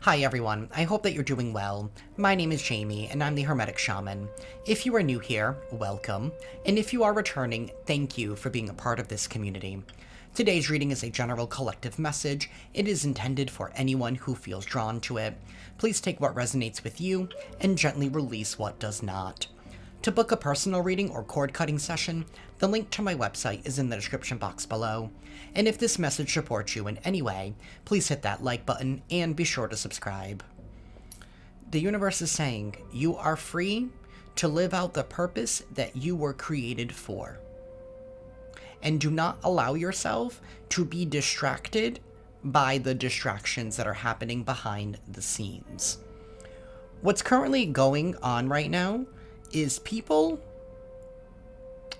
Hi everyone, I hope that you're doing well. My name is Jayme, and I'm the Hermetic Shaman. If you are new here, welcome, and if you are returning, thank you for being a part of this community. Today's reading is a general collective message. It is intended for anyone who feels drawn to it. Please take what resonates with you, and gently release what does not. To book a personal reading or cord-cutting session, the link to my website is in the description box below. And if this message supports you in any way, please hit that like button and be sure to subscribe. The universe is saying you are free to live out the purpose that you were created for. And do not allow yourself to be distracted by the distractions that are happening behind the scenes. What's currently going on right now is people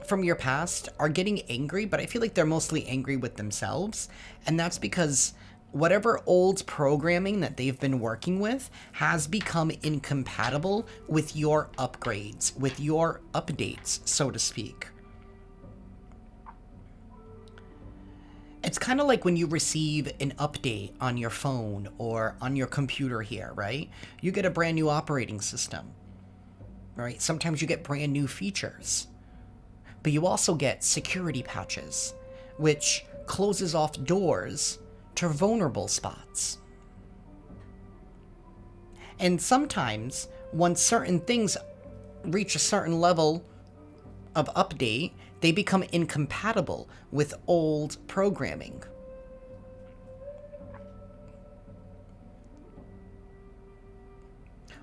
from your past are getting angry, but I feel like they're mostly angry with themselves. And that's because whatever old programming that they've been working with has become incompatible with your upgrades, with your updates, so to speak. It's kind of like when you receive an update on your phone or on your computer here, right? You get a brand new operating system, right? Sometimes you get brand new features. But you also get security patches, which closes off doors to vulnerable spots. And sometimes, once certain things reach a certain level of update, they become incompatible with old programming.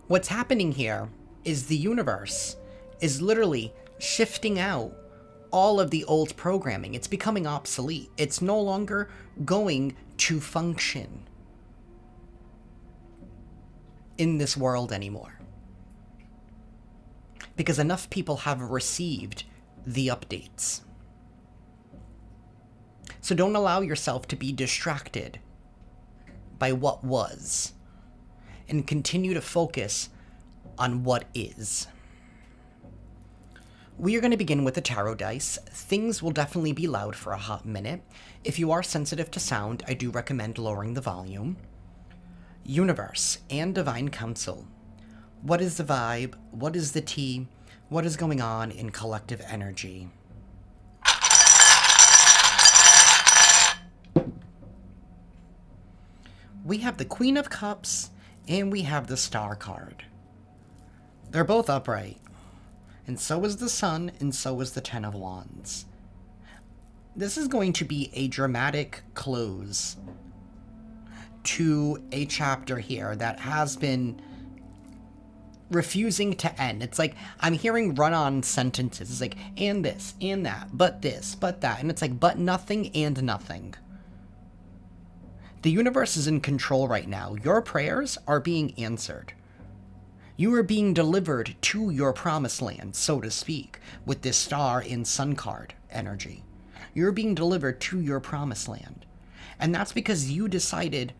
What's happening here is the universe is literally shifting out all of the old programming. It's becoming obsolete. It's no longer going to function in this world anymore. Because enough people have received the updates. So don't allow yourself to be distracted by what was, and continue to focus on what is. We are going to begin with the tarot dice. Things will definitely be loud for a hot minute. If you are sensitive to sound, I do recommend lowering the volume. Universe and Divine Council. What is the vibe? What is the tea? What is going on in collective energy? We have the Queen of Cups and we have the Star card. They're both upright. And so is the Sun, and so is the Ten of Wands. This is going to be a dramatic close to a chapter here that has been refusing to end. It's like, I'm hearing run-on sentences. It's like, and this, and that, but this, but that. And it's like, but nothing and nothing. The universe is in control right now. Your prayers are being answered. You are being delivered to your promised land, so to speak, with this Star and Sun card energy. You're being delivered to your promised land. And that's because you decided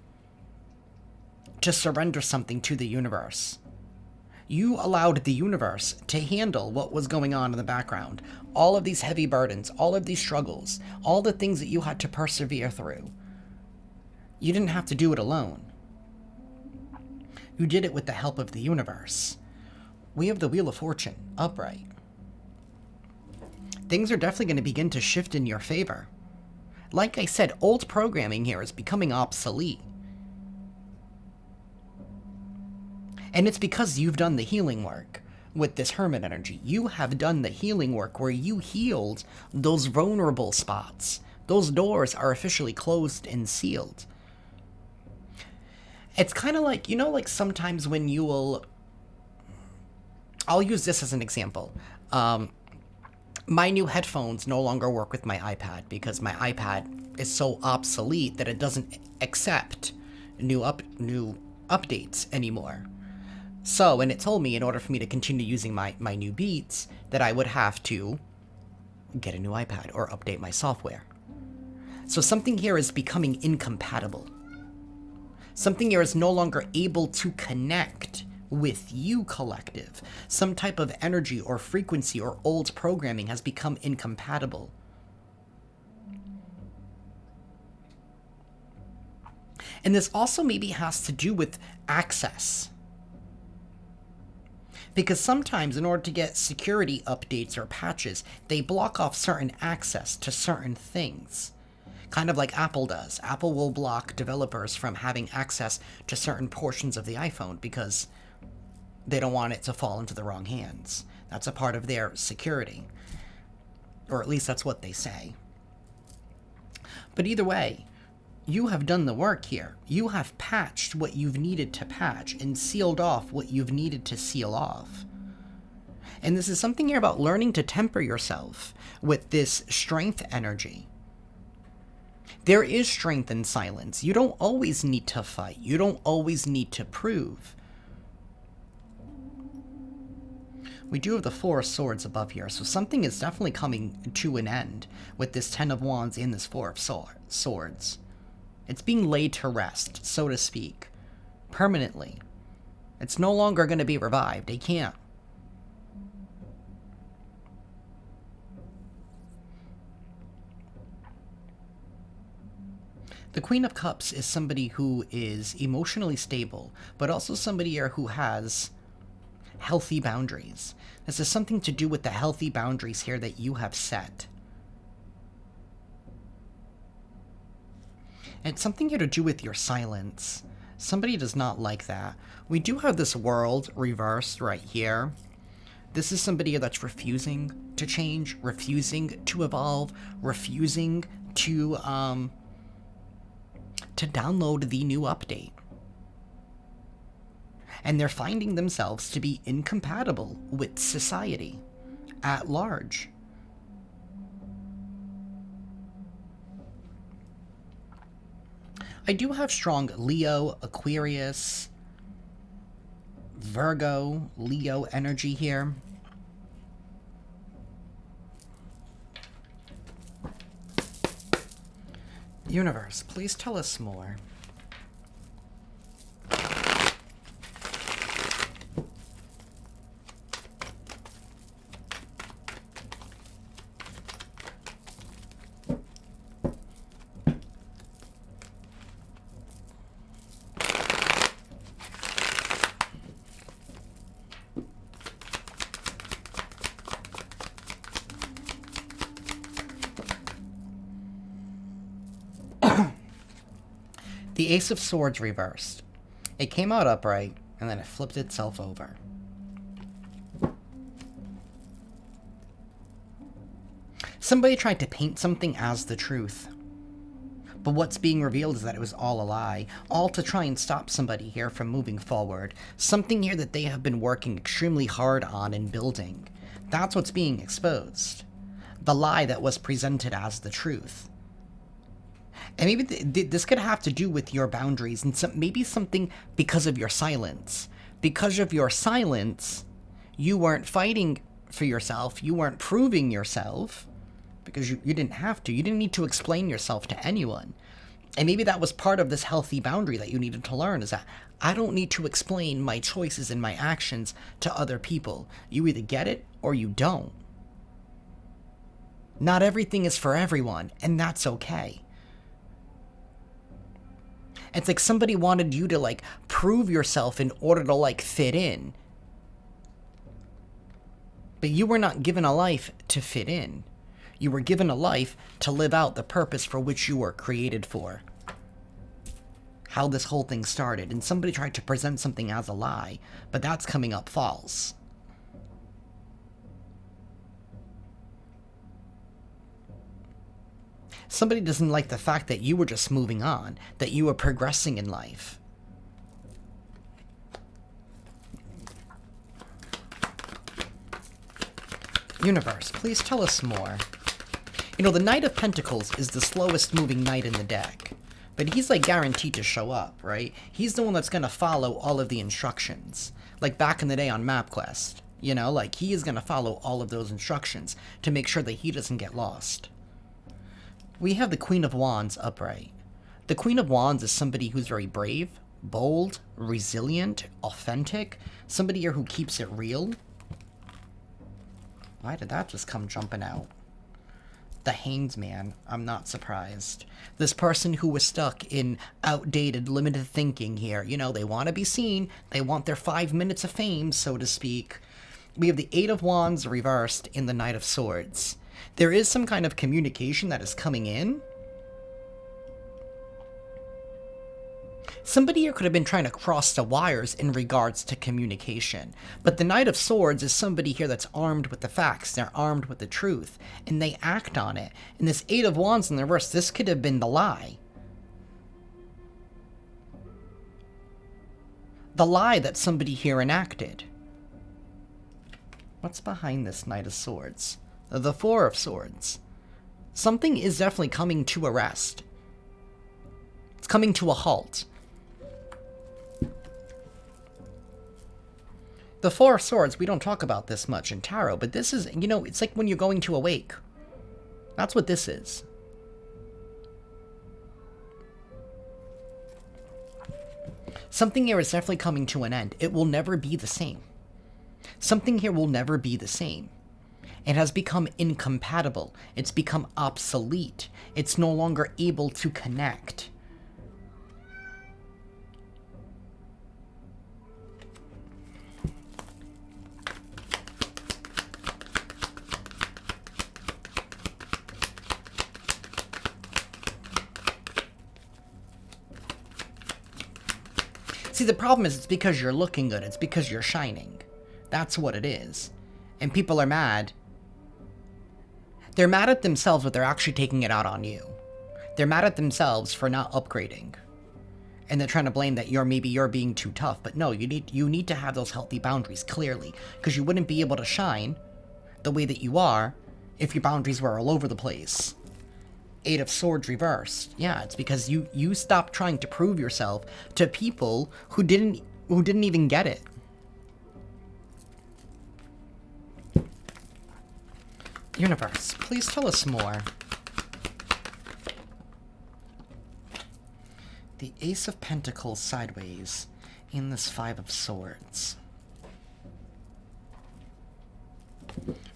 to surrender something to the universe. You allowed the universe to handle what was going on in the background. All of these heavy burdens, all of these struggles, all the things that you had to persevere through. You didn't have to do it alone. You did it with the help of the universe. We have the Wheel of Fortune, upright. Things are definitely going to begin to shift in your favor. Like I said, old programming here is becoming obsolete. And it's because you've done the healing work with this Hermit energy. You have done the healing work where you healed those vulnerable spots. Those doors are officially closed and sealed. It's kind of like, you know, like sometimes when you will... I'll use this as an example. My new headphones no longer work with my iPad because my iPad is so obsolete that it doesn't accept new updates anymore. So, and it told me in order for me to continue using my new Beats that I would have to get a new iPad or update my software. So something here is becoming incompatible. Something here is no longer able to connect with you, collective. Some type of energy or frequency or old programming has become incompatible. And this also maybe has to do with access. Because sometimes in order to get security updates or patches, they block off certain access to certain things. Kind of like Apple does. Apple will block developers from having access to certain portions of the iPhone because they don't want it to fall into the wrong hands. That's a part of their security. Or at least that's what they say. But either way, you have done the work here. You have patched what you've needed to patch and sealed off what you've needed to seal off. And this is something here about learning to temper yourself with this strength energy. There is strength in silence. You don't always need to fight. You don't always need to prove. We do have the Four of Swords above here, so something is definitely coming to an end with this Ten of Wands and this Four of Swords. It's being laid to rest, so to speak, permanently. It's no longer going to be revived. They can't. The Queen of Cups is somebody who is emotionally stable, but also somebody here who has healthy boundaries. This is something to do with the healthy boundaries here that you have set. It's something here to do with your silence. Somebody does not like that. We do have this World reversed right here. This is somebody that's refusing to change, refusing to evolve, refusing to download the new update. And they're finding themselves to be incompatible with society at large. I do have strong Leo, Aquarius, Virgo, Leo energy here. Universe, please tell us more. The Ace of Swords reversed. It came out upright, and then it flipped itself over. Somebody tried to paint something as the truth. But what's being revealed is that it was all a lie, all to try and stop somebody here from moving forward. Something here that they have been working extremely hard on and building. That's what's being exposed. The lie that was presented as the truth. And maybe this could have to do with your boundaries and maybe something because of your silence. Because of your silence, you weren't fighting for yourself. You weren't proving yourself because you didn't have to. You didn't need to explain yourself to anyone. And maybe that was part of this healthy boundary that you needed to learn, is that I don't need to explain my choices and my actions to other people. You either get it or you don't. Not everything is for everyone, and that's okay. It's like somebody wanted you to, like, prove yourself in order to, like, fit in. But you were not given a life to fit in. You were given a life to live out the purpose for which you were created for. How this whole thing started. And somebody tried to present something as a lie, but that's coming up false. Somebody doesn't like the fact that you were just moving on, that you were progressing in life. Universe, please tell us more. You know, the Knight of Pentacles is the slowest moving knight in the deck. But he's, like, guaranteed to show up, right? He's the one that's going to follow all of the instructions. Like back in the day on MapQuest. You know, like, he is going to follow all of those instructions to make sure that he doesn't get lost. We have the Queen of Wands upright. The Queen of Wands is somebody who's very brave, bold, resilient, authentic. Somebody here who keeps it real. Why did that just come jumping out? The Hanged Man. I'm not surprised. This person who was stuck in outdated, limited thinking here. You know, they want to be seen. They want their 5 minutes of fame, so to speak. We have the Eight of Wands reversed in the Knight of Swords. There is some kind of communication that is coming in. Somebody here could have been trying to cross the wires in regards to communication. But the Knight of Swords is somebody here that's armed with the facts. They're armed with the truth. And they act on it. And this Eight of Wands in the reverse, this could have been the lie. The lie that somebody here enacted. What's behind this Knight of Swords? The Four of Swords. Something is definitely coming to a rest. It's coming to a halt. The Four of Swords, we don't talk about this much in tarot, but this is, you know, it's like when you're going to awake. That's what this is. Something here is definitely coming to an end. It will never be the same. Something here will never be the same. It has become incompatible. It's become obsolete. It's no longer able to connect. See, the problem is it's because you're looking good. It's because you're shining. That's what it is. And people are mad. They're mad at themselves, but they're actually taking it out on you. They're mad at themselves for not upgrading. And they're trying to blame that maybe you're being too tough. But no, you need to have those healthy boundaries, clearly. Because you wouldn't be able to shine the way that you are if your boundaries were all over the place. Eight of Swords reversed. Yeah, it's because you stopped trying to prove yourself to people who didn't even get it. Universe, please tell us more. The Ace of Pentacles sideways in this Five of Swords.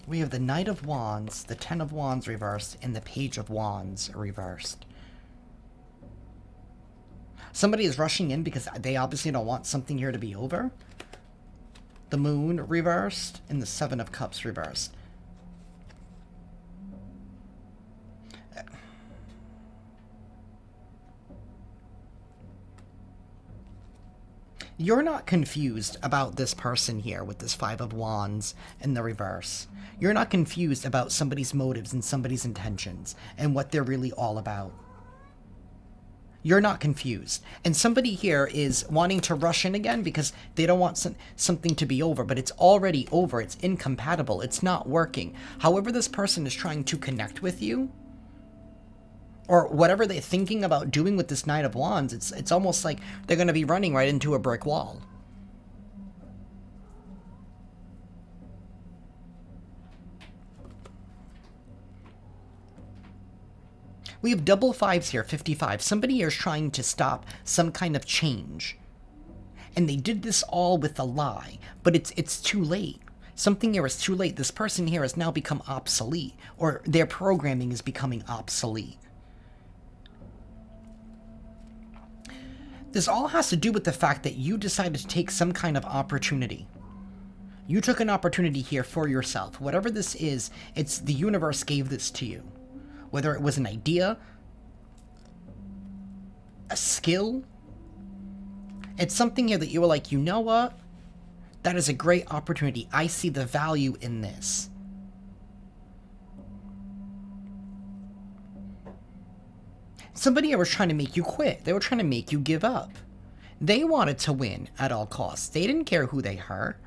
We have the Knight of Wands, the Ten of Wands reversed, and the Page of Wands reversed. Somebody is rushing in because they obviously don't want something here to be over. The Moon reversed, and the Seven of Cups reversed. You're not confused about this person here with this Five of Wands in the reverse. You're not confused about somebody's motives and somebody's intentions and what they're really all about. You're not confused. And somebody here is wanting to rush in again because they don't want something to be over, but it's already over. It's incompatible. It's not working. However this person is trying to connect with you, or whatever they're thinking about doing with this Knight of Wands, it's almost like they're going to be running right into a brick wall. We have double fives here, 55. Somebody here is trying to stop some kind of change. And they did this all with a lie, but it's too late. Something here is too late. This person here has now become obsolete, or their programming is becoming obsolete. This all has to do with the fact that you decided to take some kind of opportunity. You took an opportunity here for yourself. Whatever this is, it's the universe gave this to you. Whether it was an idea, a skill, it's something here that you were like, you know what? That is a great opportunity. I see the value in this. Somebody was trying to make you quit. They were trying to make you give up. They wanted to win at all costs. They didn't care who they hurt.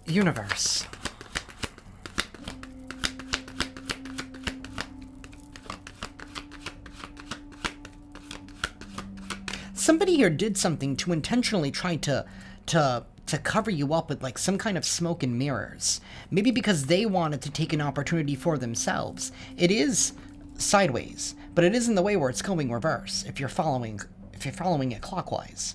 Universe. Somebody here did something to intentionally try to cover you up with like some kind of smoke and mirrors. Maybe because they wanted to take an opportunity for themselves. It is sideways, but it is in the way where it's going reverse, if you're following if you're following it clockwise.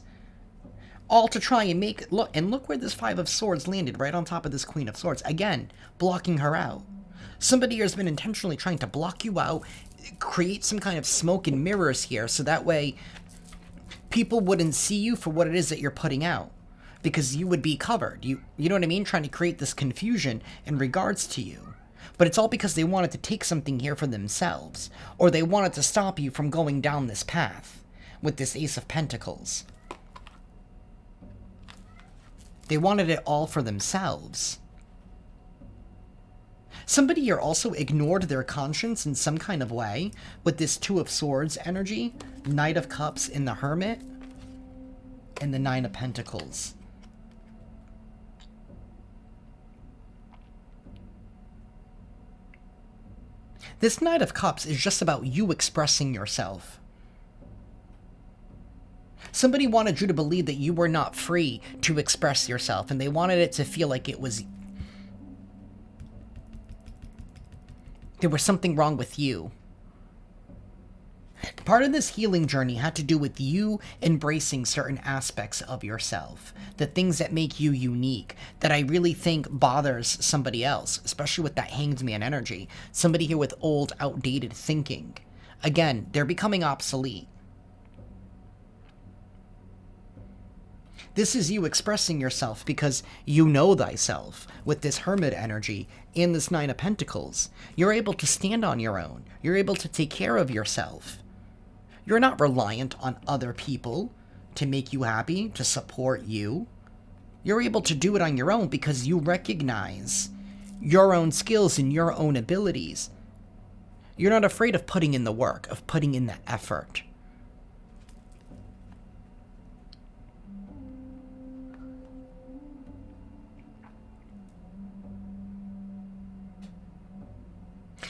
All to try and make, look where this Five of Swords landed, right on top of this Queen of Swords. Again, blocking her out. Somebody here has been intentionally trying to block you out, create some kind of smoke and mirrors here, so that way people wouldn't see you for what it is that you're putting out. Because you would be covered. You know what I mean? Trying to create this confusion in regards to you. But it's all because they wanted to take something here for themselves. Or they wanted to stop you from going down this path with this Ace of Pentacles. They wanted it all for themselves. Somebody here also ignored their conscience in some kind of way with this Two of Swords energy, Knight of Cups in the Hermit, and the Nine of Pentacles. This Knight of Cups is just about you expressing yourself. Somebody wanted you to believe that you were not free to express yourself, and they wanted it to feel like it was... there was something wrong with you. Part of this healing journey had to do with you embracing certain aspects of yourself, the things that make you unique, that I really think bothers somebody else, especially with that Hanged Man energy, somebody here with old, outdated thinking. Again, they're becoming obsolete. This is you expressing yourself because you know thyself. With this Hermit energy and this Nine of Pentacles, you're able to stand on your own. You're able to take care of yourself. You're not reliant on other people to make you happy, to support you. You're able to do it on your own because you recognize your own skills and your own abilities. You're not afraid of putting in the work, of putting in the effort.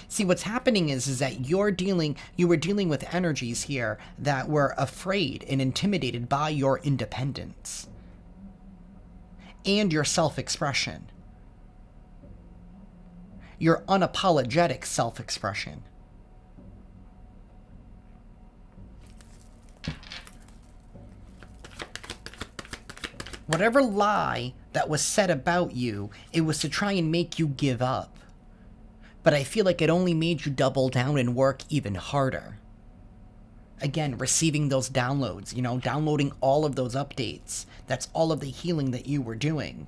See, what's happening is that you were dealing with energies here that were afraid and intimidated by your independence and your self-expression, your unapologetic self-expression. Whatever lie that was said about you, it was to try and make you give up. But I feel like it only made you double down and work even harder. Again, receiving those downloads, downloading all of those updates. That's all of the healing that you were doing.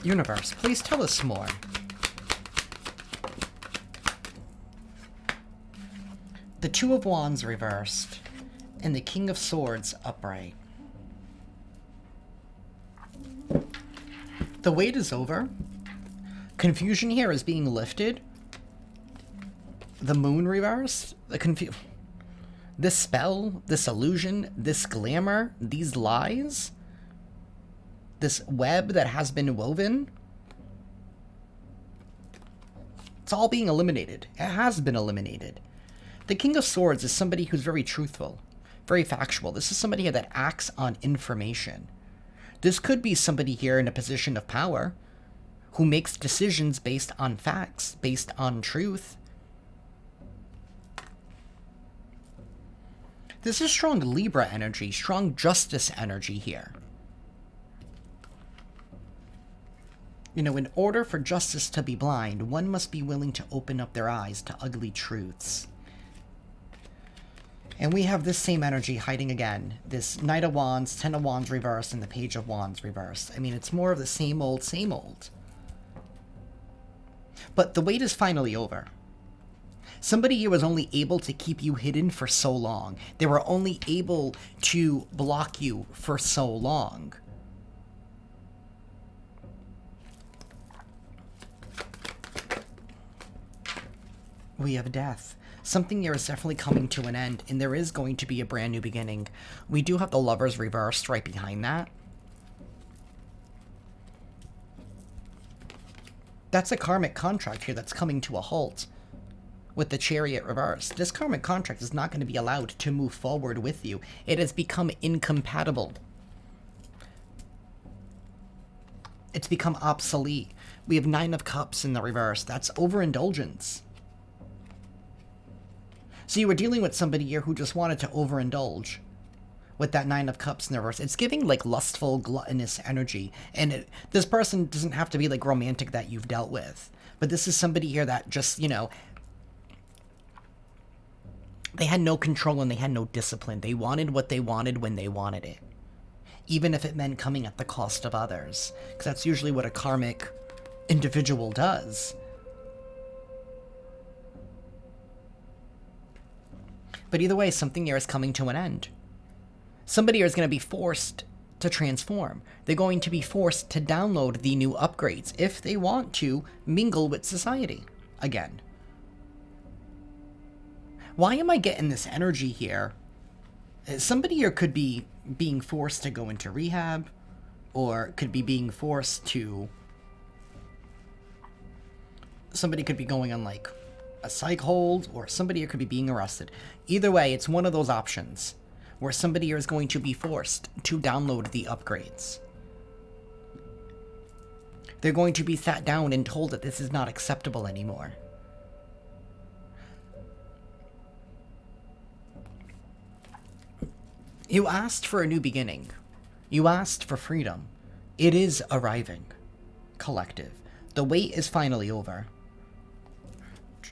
Universe, please tell us more. The Two of Wands reversed, and the King of Swords upright. The wait is over. Confusion here is being lifted. The Moon reversed. This spell, this illusion, this glamour, these lies, this web that has been woven, it's all being eliminated. It has been eliminated. The King of Swords is somebody who's very truthful, very factual. This is somebody here that acts on information. This could be somebody here in a position of power who makes decisions based on facts, based on truth. This is strong Libra energy, strong justice energy here. In order for justice to be blind, one must be willing to open up their eyes to ugly truths. And we have this same energy hiding again. This Knight of Wands, Ten of Wands reversed, and the Page of Wands reversed. I mean, it's more of the same old, same old. But the wait is finally over. Somebody here was only able to keep you hidden for so long. They were only able to block you for so long. We have death. Something here is definitely coming to an end, and there is going to be a brand new beginning. We do have the Lovers reversed right behind that. That's a karmic contract here that's coming to a halt with the Chariot reversed. This karmic contract is not going to be allowed to move forward with you. It has become incompatible. It's become obsolete. We have Nine of Cups in the reverse. That's overindulgence. So you were dealing with somebody here who just wanted to overindulge with that Nine of Cups in the reverse. It's giving like lustful, gluttonous energy. And this person doesn't have to be like romantic that you've dealt with. But this is somebody here that just, you know, they had no control and they had no discipline. They wanted what they wanted when they wanted it. Even if it meant coming at the cost of others. Because that's usually what a karmic individual does. But either way, something here is coming to an end. Somebody here is going to be forced to transform. They're going to be forced to download the new upgrades if they want to mingle with society again. Why am I getting this energy here? Somebody here could be being forced to go into rehab, or could be being forced to... Somebody could be going on like a psych hold, or somebody here could be being arrested. Either way, it's one of those options where somebody here is going to be forced to download the upgrades. They're going to be sat down and told that this is not acceptable anymore. You asked for a new beginning. You asked for freedom. It is arriving. Collective. The wait is finally over.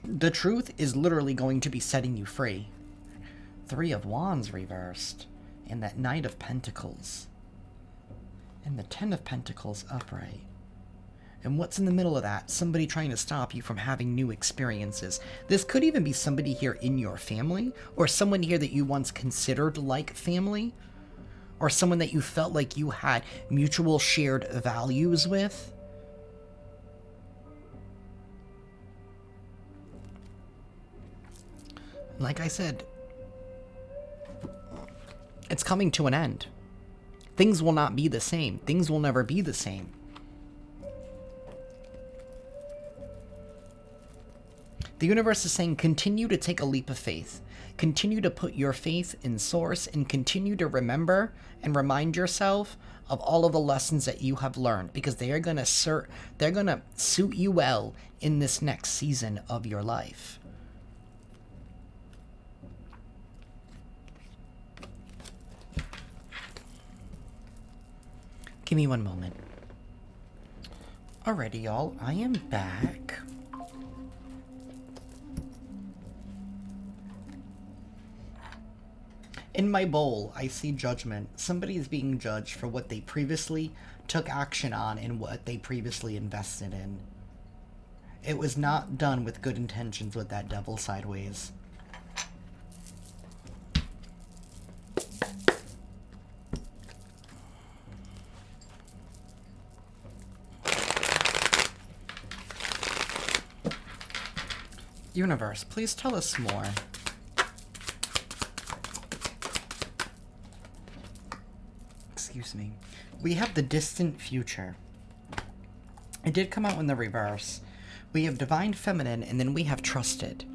The truth is literally going to be setting you free. Three of Wands reversed. And that Knight of Pentacles. And the Ten of Pentacles upright. And what's in the middle of that? Somebody trying to stop you from having new experiences. This could even be somebody here in your family, or someone here that you once considered like family, or someone that you felt like you had mutual shared values with. Like I said, it's coming to an end. Things will not be the same. Things will never be the same. The universe is saying continue to take a leap of faith. Continue to put your faith in source and continue to remember and remind yourself of all of the lessons that you have learned, because they are going to suit you well in this next season of your life. Give me one moment. Alrighty, y'all. I am back. In my bowl, I see judgment. Somebody is being judged for what they previously took action on and what they previously invested in. It was not done with good intentions with that devil sideways. Universe, please tell us more. Excuse me. We have the distant future. It did come out in the reverse. We have divine feminine, and then we have trusted.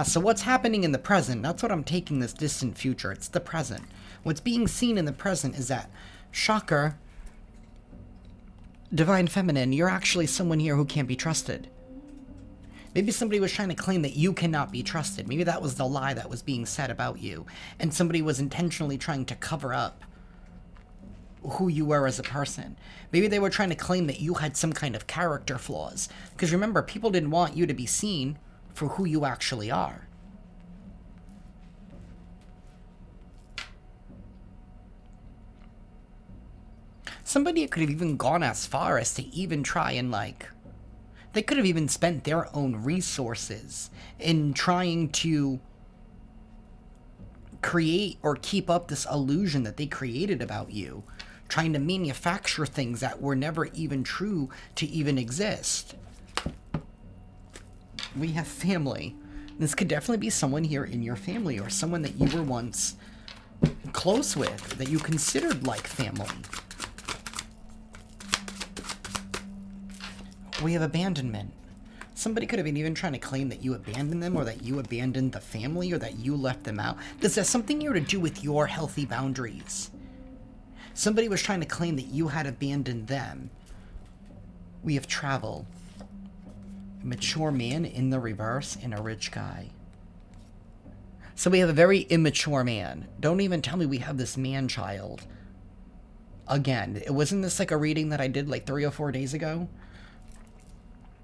So what's happening in the present? That's what I'm taking this distant future. It's the present. What's being seen in the present is that, shocker, divine feminine, you're actually someone here who can't be trusted. Maybe somebody was trying to claim that you cannot be trusted. Maybe that was the lie that was being said about you. And somebody was intentionally trying to cover up who you were as a person. Maybe they were trying to claim that you had some kind of character flaws. Because remember, people didn't want you to be seen for who you actually are. Somebody could have even gone as far as to even try and they could have even spent their own resources in trying to create or keep up this illusion that they created about you, trying to manufacture things that were never even true to even exist. We have family. This could definitely be someone here in your family, or someone that you were once close with, that you considered like family. We have abandonment. Somebody could have been even trying to claim that you abandoned them, or that you abandoned the family, or that you left them out. This has something here to do with your healthy boundaries. Somebody was trying to claim that you had abandoned them. We have travel. Mature man in the reverse and a rich guy. So we have a very immature man. Don't even tell me we have this man-child. Again, wasn't this like a reading that I did like 3 or 4 days ago?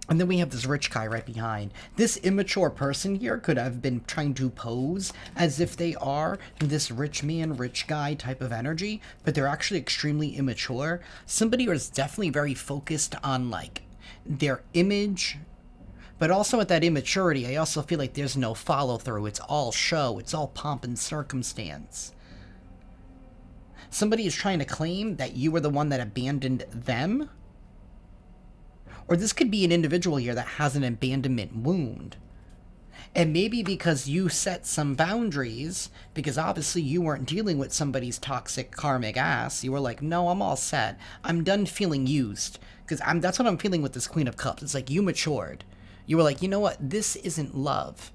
And then we have this rich guy right behind. This immature person here could have been trying to pose as if they are this rich man, rich guy type of energy, but they're actually extremely immature. Somebody who is definitely very focused on like their image, but also at that immaturity, I also feel like there's no follow through. It's all show. It's all pomp and circumstance. Somebody is trying to claim that you were the one that abandoned them. Or this could be an individual here that has an abandonment wound. And maybe because you set some boundaries, because obviously you weren't dealing with somebody's toxic karmic ass, you were like, no, I'm all set. I'm done feeling used. Because that's what I'm feeling with this Queen of Cups. It's like you matured. You were like, you know what? This isn't love.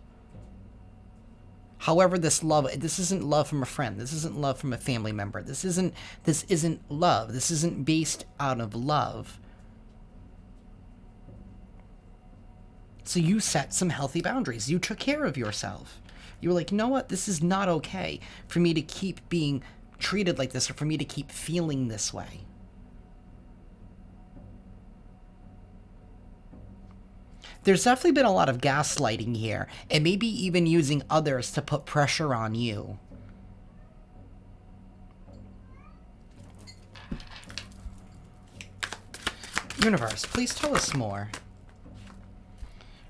However, this isn't love from a friend. This isn't love from a family member. This isn't love. This isn't based out of love. So you set some healthy boundaries. You took care of yourself. You were like, you know what? This is not okay for me to keep being treated like this or for me to keep feeling this way. There's definitely been a lot of gaslighting here, and maybe even using others to put pressure on you. Universe, please tell us more.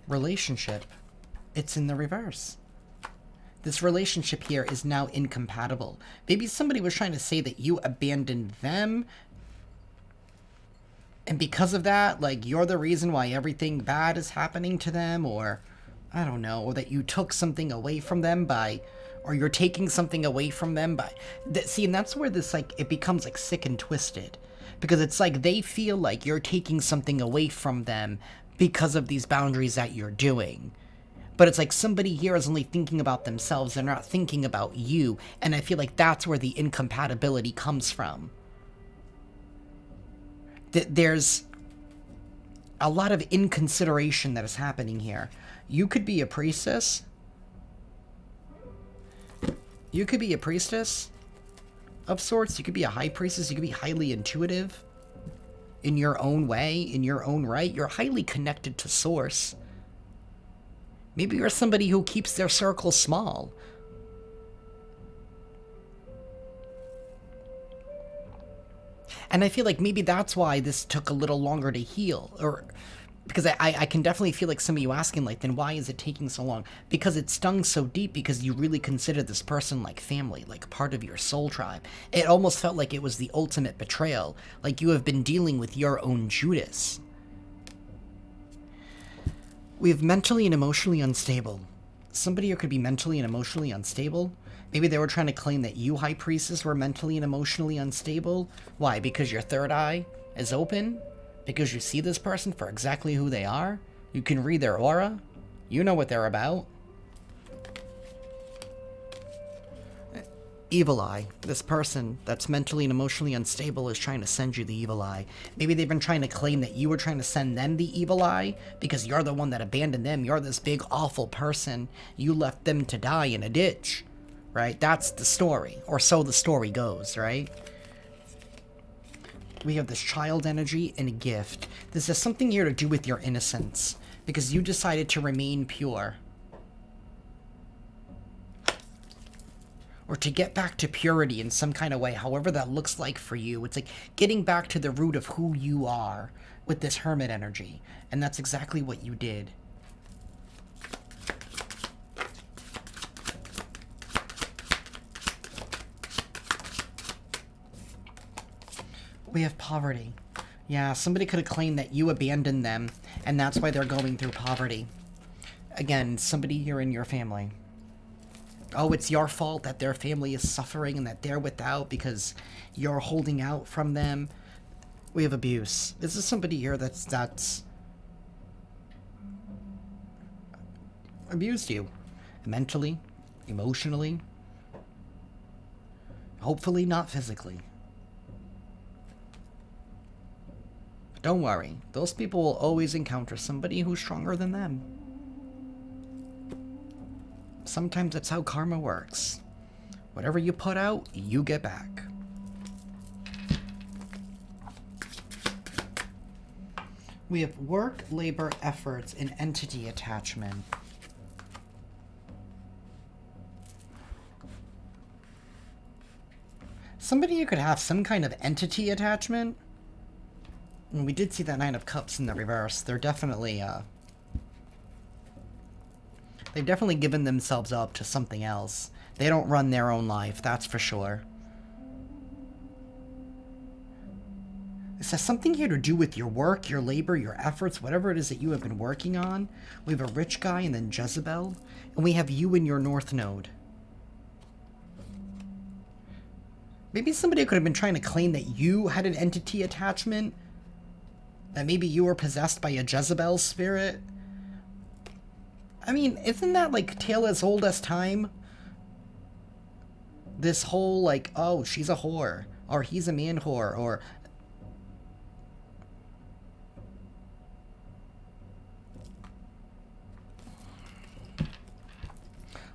Relationship. It's in the reverse. This relationship here is now incompatible. Maybe somebody was trying to say that you abandoned them, and because of that, like, you're the reason why everything bad is happening to them, or, I don't know, or that you took something away from them by, or you're taking something away from them by, see, and that's where this, like, it becomes, like, sick and twisted. Because it's like they feel like you're taking something away from them because of these boundaries that you're doing. But it's like somebody here is only thinking about themselves, they're not thinking about you, and I feel like that's where the incompatibility comes from. There's a lot of inconsideration that is happening here. You could be a priestess. You could be a priestess of sorts. You could be a high priestess. You could be highly intuitive in your own way, in your own right. You're highly connected to source. Maybe you're somebody who keeps their circle small. And I feel like maybe that's why this took a little longer to heal. Or because I can definitely feel like some of you asking, like, then why is it taking so long? Because it stung so deep, because you really consider this person like family, like part of your soul tribe. It almost felt like it was the ultimate betrayal. Like you have been dealing with your own Judas. We have mentally and emotionally unstable. Somebody who could be mentally and emotionally unstable. Maybe they were trying to claim that you, High Priestess, were mentally and emotionally unstable. Why? Because your third eye is open? Because you see this person for exactly who they are? You can read their aura? You know what they're about. Evil eye. This person that's mentally and emotionally unstable is trying to send you the evil eye. Maybe they've been trying to claim that you were trying to send them the evil eye because you're the one that abandoned them. You're this big, awful person. You left them to die in a ditch. Right? That's the story. Or so the story goes, right? We have this child energy and a gift. This has something here to do with your innocence. Because you decided to remain pure. Or to get back to purity in some kind of way, however that looks like for you. It's like getting back to the root of who you are with this hermit energy. And that's exactly what you did. We have poverty. Yeah, somebody could have claimed that you abandoned them, and that's why they're going through poverty. Again, somebody here in your family. Oh, it's your fault that their family is suffering and that they're without because you're holding out from them. We have abuse. This is somebody here that's abused you. Mentally, emotionally. Hopefully not physically. Don't worry. Those people will always encounter somebody who's stronger than them. Sometimes that's how karma works. Whatever you put out, you get back. We have work, labor, efforts, and entity attachment. Somebody you could have some kind of entity attachment. And we did see that Nine of Cups in the reverse. They're definitely, they've definitely given themselves up to something else. They don't run their own life, that's for sure. This has something here to do with your work, your labor, your efforts, whatever it is that you have been working on. We have a rich guy and then Jezebel. And we have you in your North Node. Maybe somebody could have been trying to claim that you had an entity attachment. That maybe you were possessed by a Jezebel spirit. I mean, isn't that like tale as old as time? This whole like, oh, she's a whore. Or he's a man whore. Or...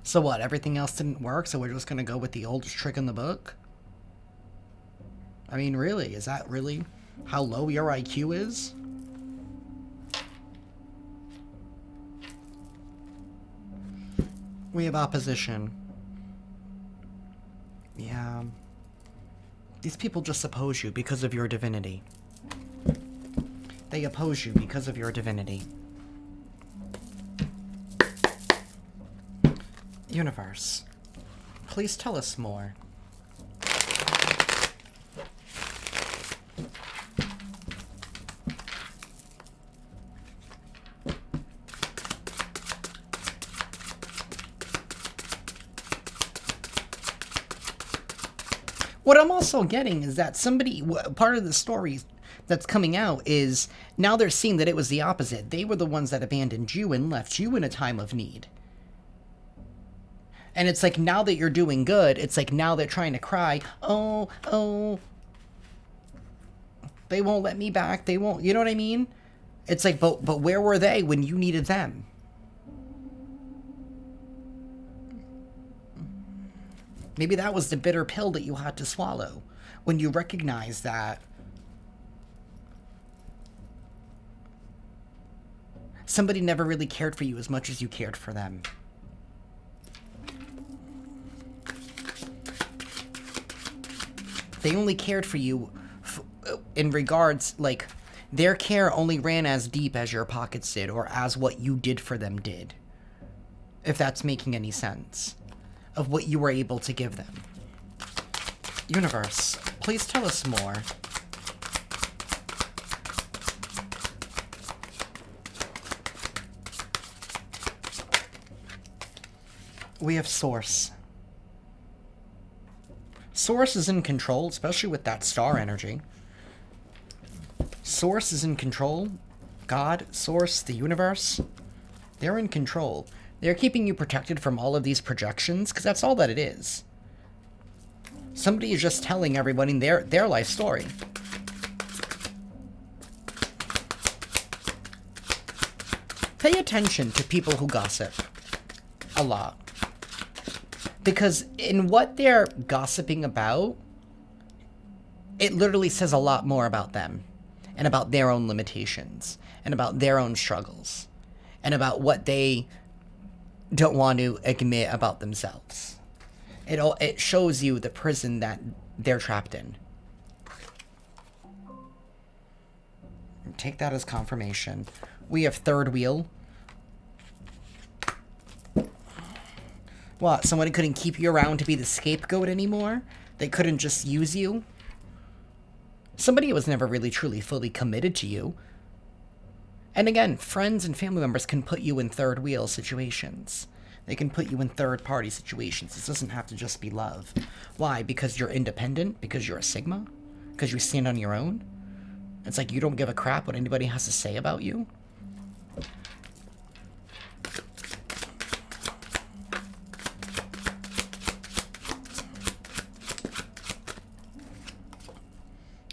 So what, everything else didn't work, so we're just gonna go with the oldest trick in the book? I mean, really, is that really how low your IQ is? We have opposition. Yeah. These people just oppose you because of your divinity. They oppose you because of your divinity. Universe, please tell us more. What I'm also getting is that somebody, part of the story that's coming out is now they're seeing that it was the opposite. They were the ones that abandoned you and left you in a time of need. And it's like, now that you're doing good, it's like now they're trying to cry, oh, they won't let me back, they won't, you know what I mean? It's like, but where were they when you needed them? Maybe that was the bitter pill that you had to swallow when you recognized that somebody never really cared for you as much as you cared for them. They only cared for you in regards, like, their care only ran as deep as your pockets did, or as what you did for them did. If that's making any sense. Of what you were able to give them. Universe, please tell us more. We have Source. Source is in control, especially with that star energy. Source is in control. God, Source, the universe. They're in control. They're keeping you protected from all of these projections, because that's all that it is. Somebody is just telling everybody their life story. Pay attention to people who gossip. A lot. Because in what they're gossiping about, it literally says a lot more about them. And about their own limitations. And about their own struggles. And about what they don't want to admit about themselves. It shows you the prison that they're trapped in. Take that as confirmation. We have third wheel. What, somebody couldn't keep you around to be the scapegoat anymore? They couldn't just use you? Somebody was never really truly fully committed to you. And again, friends and family members can put you in third wheel situations. They can put you in third party situations. This doesn't have to just be love. Why? Because you're independent? Because you're a Sigma? Because you stand on your own? It's like you don't give a crap what anybody has to say about you?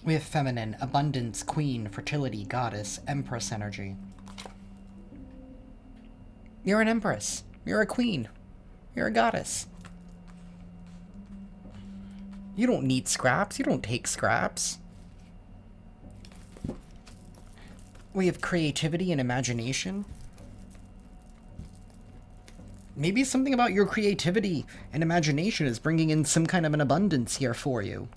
We have feminine, abundance, queen, fertility, goddess, empress energy. You're an empress. You're a queen. You're a goddess. You don't need scraps. You don't take scraps. We have creativity and imagination. Maybe something about your creativity and imagination is bringing in some kind of an abundance here for you.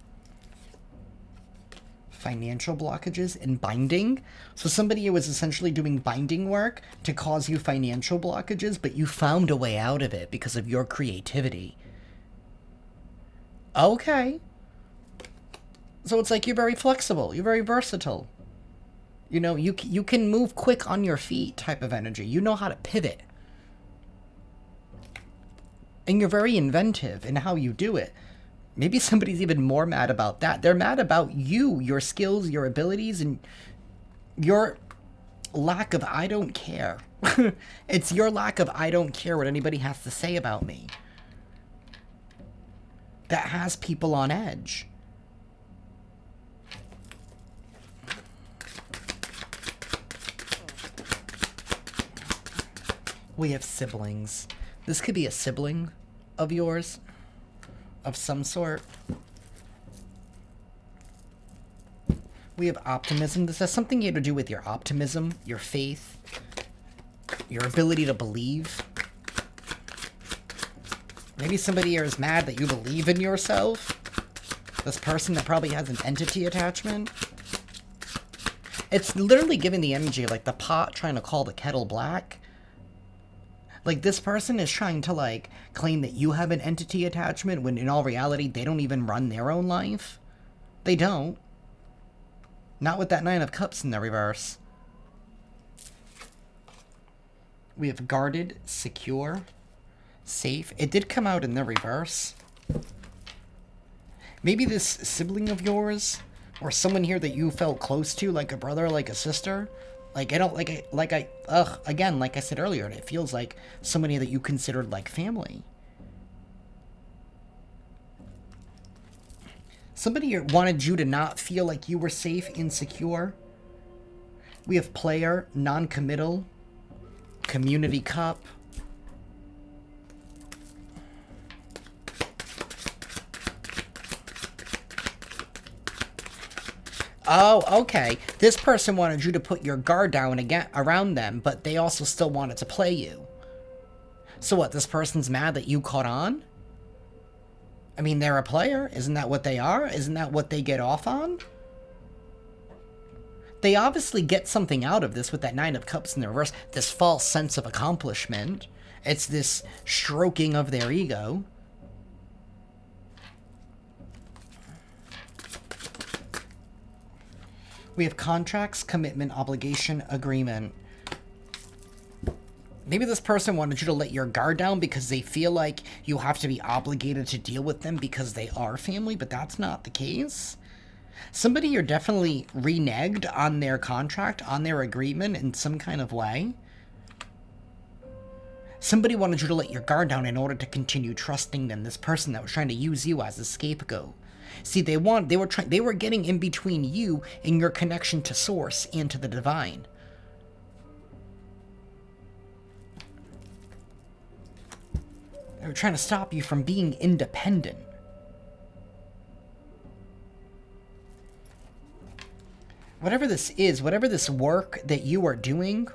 Financial blockages and binding. So somebody who was essentially doing binding work to cause you financial blockages, but you found a way out of it because of your creativity. Okay. So it's like you're very flexible. You're very versatile. You know, you can move quick on your feet type of energy. You know how to pivot. And you're very inventive in how you do it. Maybe somebody's even more mad about that. They're mad about you, your skills, your abilities, and your lack of I don't care. It's your lack of I don't care what anybody has to say about me that has people on edge. We have siblings. This could be a sibling of yours, of some sort. We have optimism. This has something here to do with your optimism, your faith, your ability to believe. Maybe somebody here is mad that you believe in yourself. This person that probably has an entity attachment. It's literally giving the energy like the pot trying to call the kettle black. Like, this person is trying to, like, claim that you have an entity attachment when in all reality they don't even run their own life. They don't. Not with that Nine of Cups in the reverse. We have guarded, secure, safe. It did come out in the reverse. Maybe this sibling of yours, or someone here that you felt close to, like a brother, like a sister. Like, again, like I said earlier, it feels like somebody that you considered like family. Somebody wanted you to not feel like you were safe and secure. We have player, non-committal, community cup. Oh, okay. This person wanted you to put your guard down again around them, but they also still wanted to play you. So what, this person's mad that you caught on? I mean, they're a player. Isn't that what they are? Isn't that what they get off on? They obviously get something out of this with that Nine of Cups in the reverse. This false sense of accomplishment. It's this stroking of their ego. We have contracts, commitment, obligation, agreement. Maybe this person wanted you to let your guard down because they feel like you have to be obligated to deal with them because they are family, but that's not the case. Somebody you're definitely reneged on their contract, on their agreement in some kind of way. Somebody wanted you to let your guard down in order to continue trusting them. This person that was trying to use you as a scapegoat. See, they were getting in between you and your connection to source and to the divine. They were trying to stop you from being independent. Whatever this is, whatever this work that you are doing,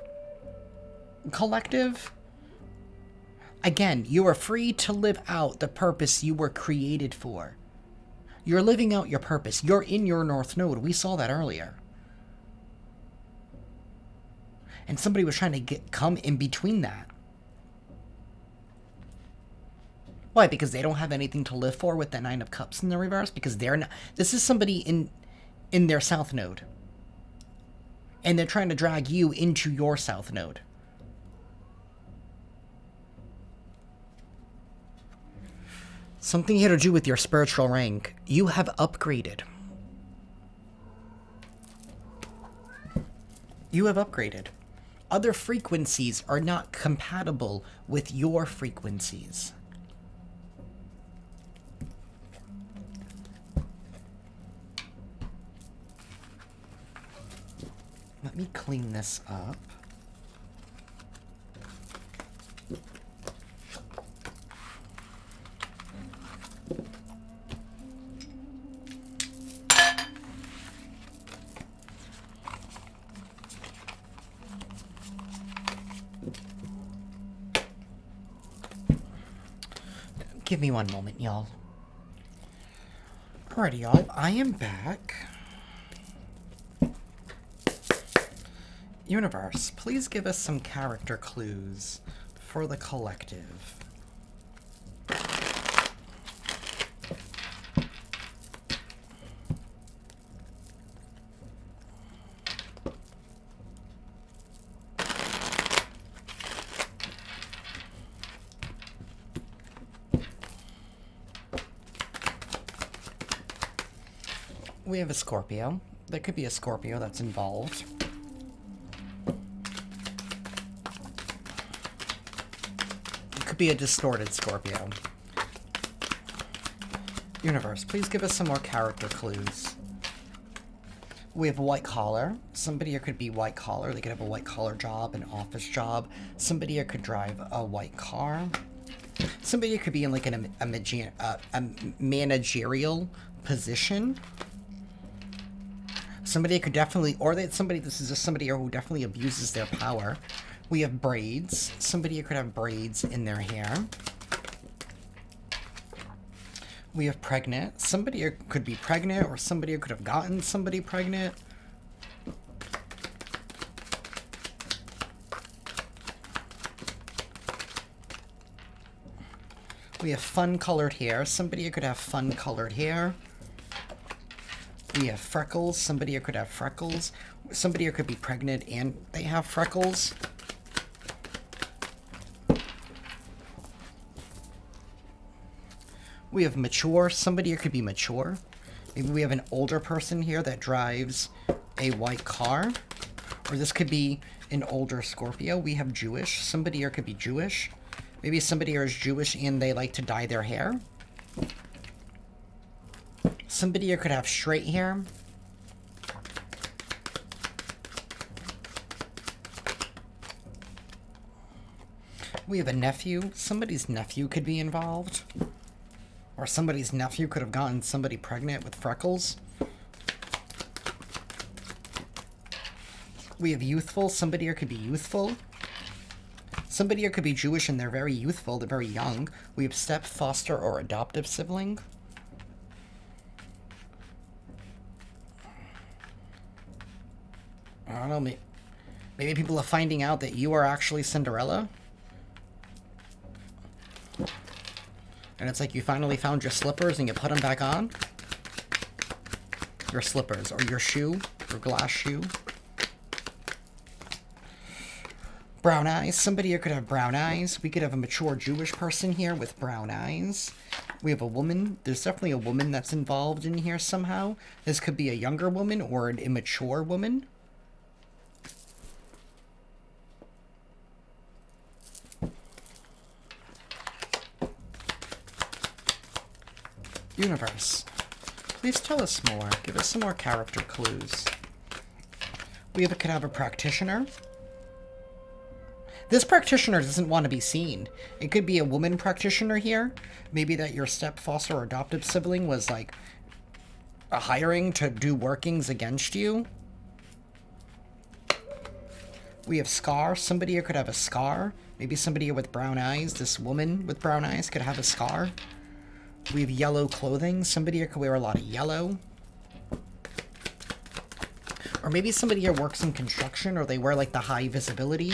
collective, again, you are free to live out the purpose you were created for. You're living out your purpose. You're in your North Node. We saw that earlier. And somebody was trying to come in between that. Why? Because they don't have anything to live for with the Nine of Cups in the reverse? Because they're not... This is somebody in their South Node. And they're trying to drag you into your South Node. Something here to do with your spiritual rank. You have upgraded. You have upgraded. Other frequencies are not compatible with your frequencies. Let me clean this up. Give me one moment, y'all. Alrighty, y'all. I am back. Universe, please give us some character clues for the collective. We have a Scorpio. There could be a Scorpio that's involved. It could be a distorted Scorpio. Universe, please give us some more character clues. We have white collar. Somebody here could be white collar. They could have a white collar job, an office job. Somebody here could drive a white car. Somebody here could be in like a managerial position. Somebody could definitely, or somebody, this is just somebody who definitely abuses their power. We have braids. Somebody could have braids in their hair. We have pregnant. Somebody could be pregnant, or somebody could have gotten somebody pregnant. We have fun-colored hair. Somebody could have fun-colored hair. We have freckles. Somebody could have freckles. Somebody could be pregnant and they have freckles. We have mature. Somebody could be mature. Maybe we have an older person here that drives a white car. Or this could be an older Scorpio. We have Jewish. Somebody here could be Jewish. Maybe somebody here is Jewish and they like to dye their hair. Somebody here could have straight hair. We have a nephew. Somebody's nephew could be involved. Or somebody's nephew could have gotten somebody pregnant with freckles. We have youthful. Somebody here could be youthful. Somebody here could be Jewish and they're very youthful. They're very young. We have step, foster, or adoptive sibling. I don't know, maybe people are finding out that you are actually Cinderella. And it's like you finally found your slippers and you put them back on. Your slippers, or your shoe, your glass shoe. Brown eyes. Somebody here could have brown eyes. We could have a mature Jewish person here with brown eyes. We have a woman. There's definitely a woman that's involved in here somehow. This could be a younger woman or an immature woman. Universe, please tell us more. Give us some more character clues. We could have a practitioner. This practitioner doesn't want to be seen. It could be a woman practitioner here. Maybe that your step, foster, or adoptive sibling was like a hiring to do workings against you. We have scar. Somebody here could have a scar. Maybe somebody here with brown eyes. This woman with brown eyes could have a scar. We have yellow clothing. Somebody here could wear a lot of yellow. Or maybe somebody here works in construction, or they wear like the high visibility,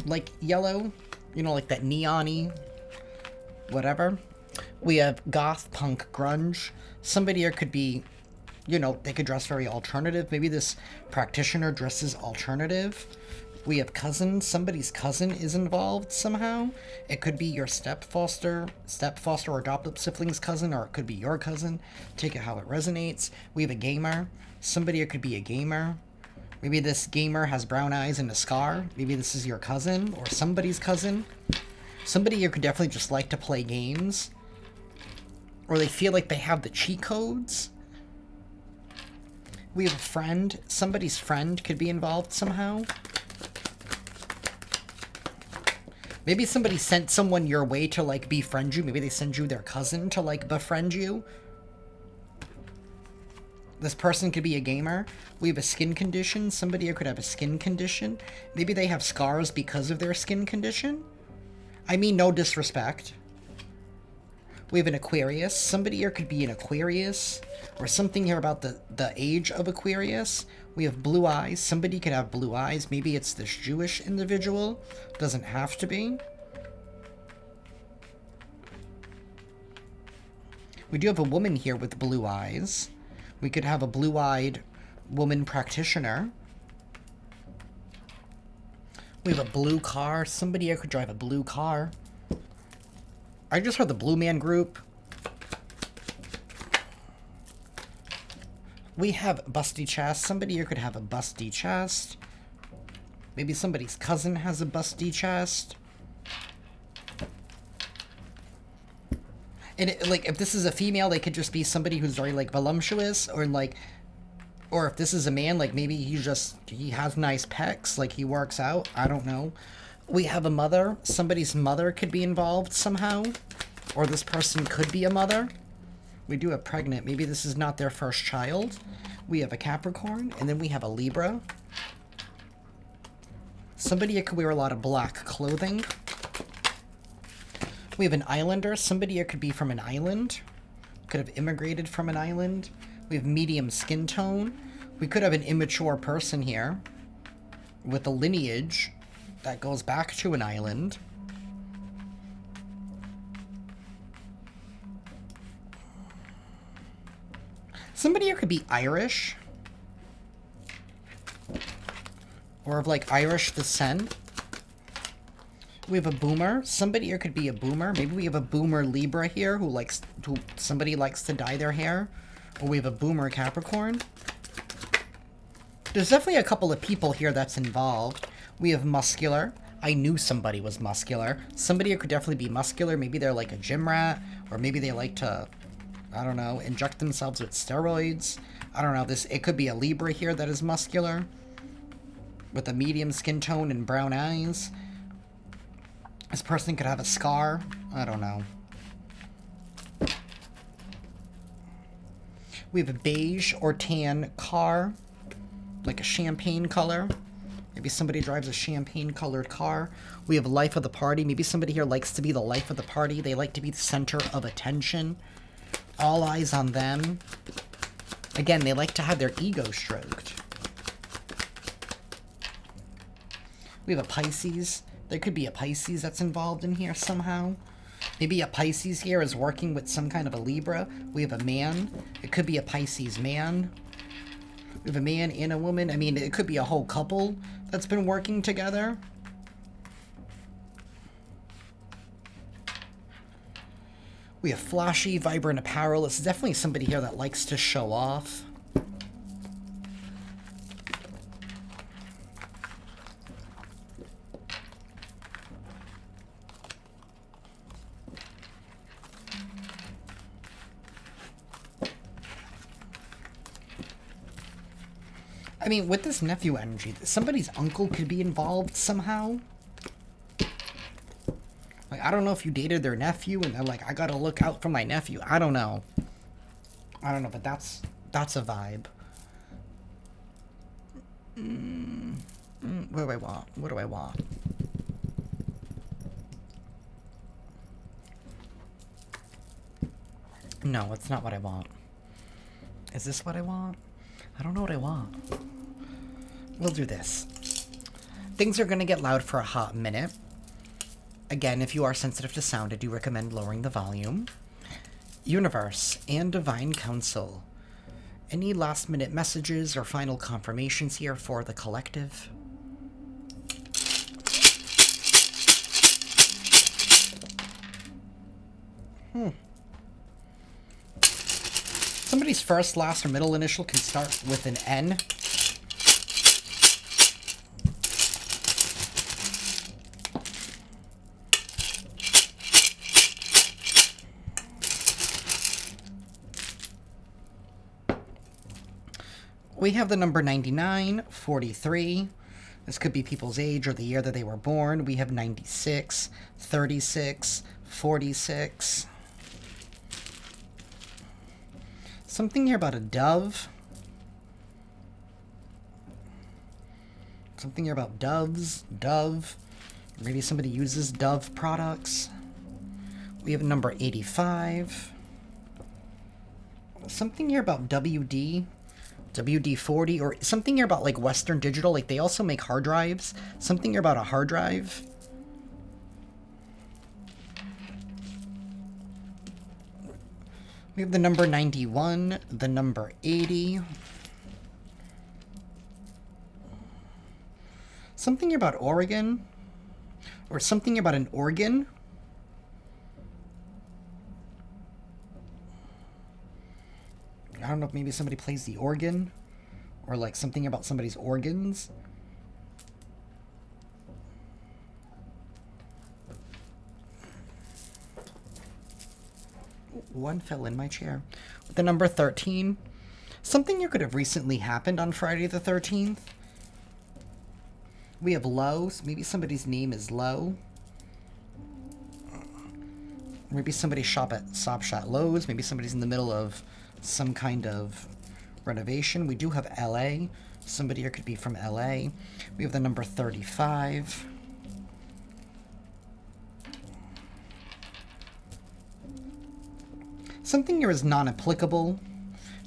like yellow. You know, like that neon-y, whatever. We have goth, punk, grunge. Somebody here could be, you know, they could dress very alternative. Maybe this practitioner dresses alternative. We have cousin. Somebody's cousin is involved somehow. It could be your step foster or adoptive sibling's cousin, or it could be your cousin. Take it how it resonates. We have a gamer. Somebody could be a gamer. Maybe this gamer has brown eyes and a scar. Maybe this is your cousin or somebody's cousin. Somebody here could definitely just like to play games. Or they feel like they have the cheat codes. We have a friend. Somebody's friend could be involved somehow. Maybe somebody sent someone your way to, like, befriend you. Maybe they send you their cousin to, like, befriend you. This person could be a gamer. We have a skin condition. Somebody here could have a skin condition. Maybe they have scars because of their skin condition. I mean, no disrespect. We have an Aquarius. Somebody here could be an Aquarius. Or something here about the age of Aquarius. We have blue eyes. Somebody could have blue eyes. Maybe it's this Jewish individual. Doesn't have to be. We do have a woman here with blue eyes. We could have a blue-eyed woman practitioner. We have a blue car. Somebody here could drive a blue car. I just heard the Blue Man Group. We have busty chest. Somebody here could have a busty chest. Maybe somebody's cousin has a busty chest. And like, if this is a female, they could just be somebody who's very, like, voluptuous, or like, or if this is a man, like, maybe he has nice pecs, like he works out. I don't know. We have a mother. Somebody's mother could be involved somehow, or this person could be a mother. We do have pregnant. Maybe this is not their first child. We have a Capricorn, and then we have a Libra. Somebody could wear a lot of black clothing. We have an Islander. Somebody here could be from an island. Could have immigrated from an island. We have medium skin tone. We could have an immature person here with a lineage that goes back to an island. Somebody here could be Irish. Or of, like, Irish descent. We have a boomer. Somebody here could be a boomer. Maybe we have a boomer Libra here who somebody likes to dye their hair. Or we have a boomer Capricorn. There's definitely a couple of people here that's involved. We have muscular. I knew somebody was muscular. Somebody here could definitely be muscular. Maybe they're like a gym rat. Or maybe they like to, I don't know, inject themselves with steroids. I don't know. It could be a Libra here that is muscular. With a medium skin tone and brown eyes. This person could have a scar. I don't know. We have a beige or tan car. Like a champagne color. Maybe somebody drives a champagne-colored car. We have life of the party. Maybe somebody here likes to be the life of the party. They like to be the center of attention. All eyes on them. Again, they like to have their ego stroked. We have a Pisces. There could be a Pisces that's involved in here somehow. Maybe a Pisces here is working with some kind of a Libra. We have a man. It could be a Pisces man. We have a man and a woman. I mean, it could be a whole couple that's been working together. We have flashy, vibrant apparel. It's definitely somebody here that likes to show off. I mean, with this nephew energy, somebody's uncle could be involved somehow. Like, I don't know if you dated their nephew and they're like, I gotta look out for my nephew. I don't know. I don't know, but that's a vibe. What do I want? What do I want? No, it's not what I want. Is this what I want? I don't know what I want. We'll do this. Things are going to get loud for a hot minute. Again, if you are sensitive to sound, I do recommend lowering the volume. Universe and Divine Council. Any last minute messages or final confirmations here for the collective? Somebody's first, last, or middle initial can start with an N. We have the number 99, 43. This could be people's age or the year that they were born. We have 96, 36, 46. Something here about a dove. Something here about doves, dove. Maybe somebody uses Dove products. We have number 85. Something here about WD, WD-40, or something here about like Western Digital. Like they also make hard drives. Something here about a hard drive. We have the number 91, the number 80. Something about Oregon, or something about an organ. I don't know if maybe somebody plays the organ, or like something about somebody's organs. One fell in my chair. The number 13. Something here could have recently happened on Friday the 13th. We have Low. So maybe somebody's name is Low. Maybe somebody shop at Lowe's. Maybe somebody's in the middle of some kind of renovation. We do have LA. Somebody here could be from LA. We have the number 35. Something here is non-applicable.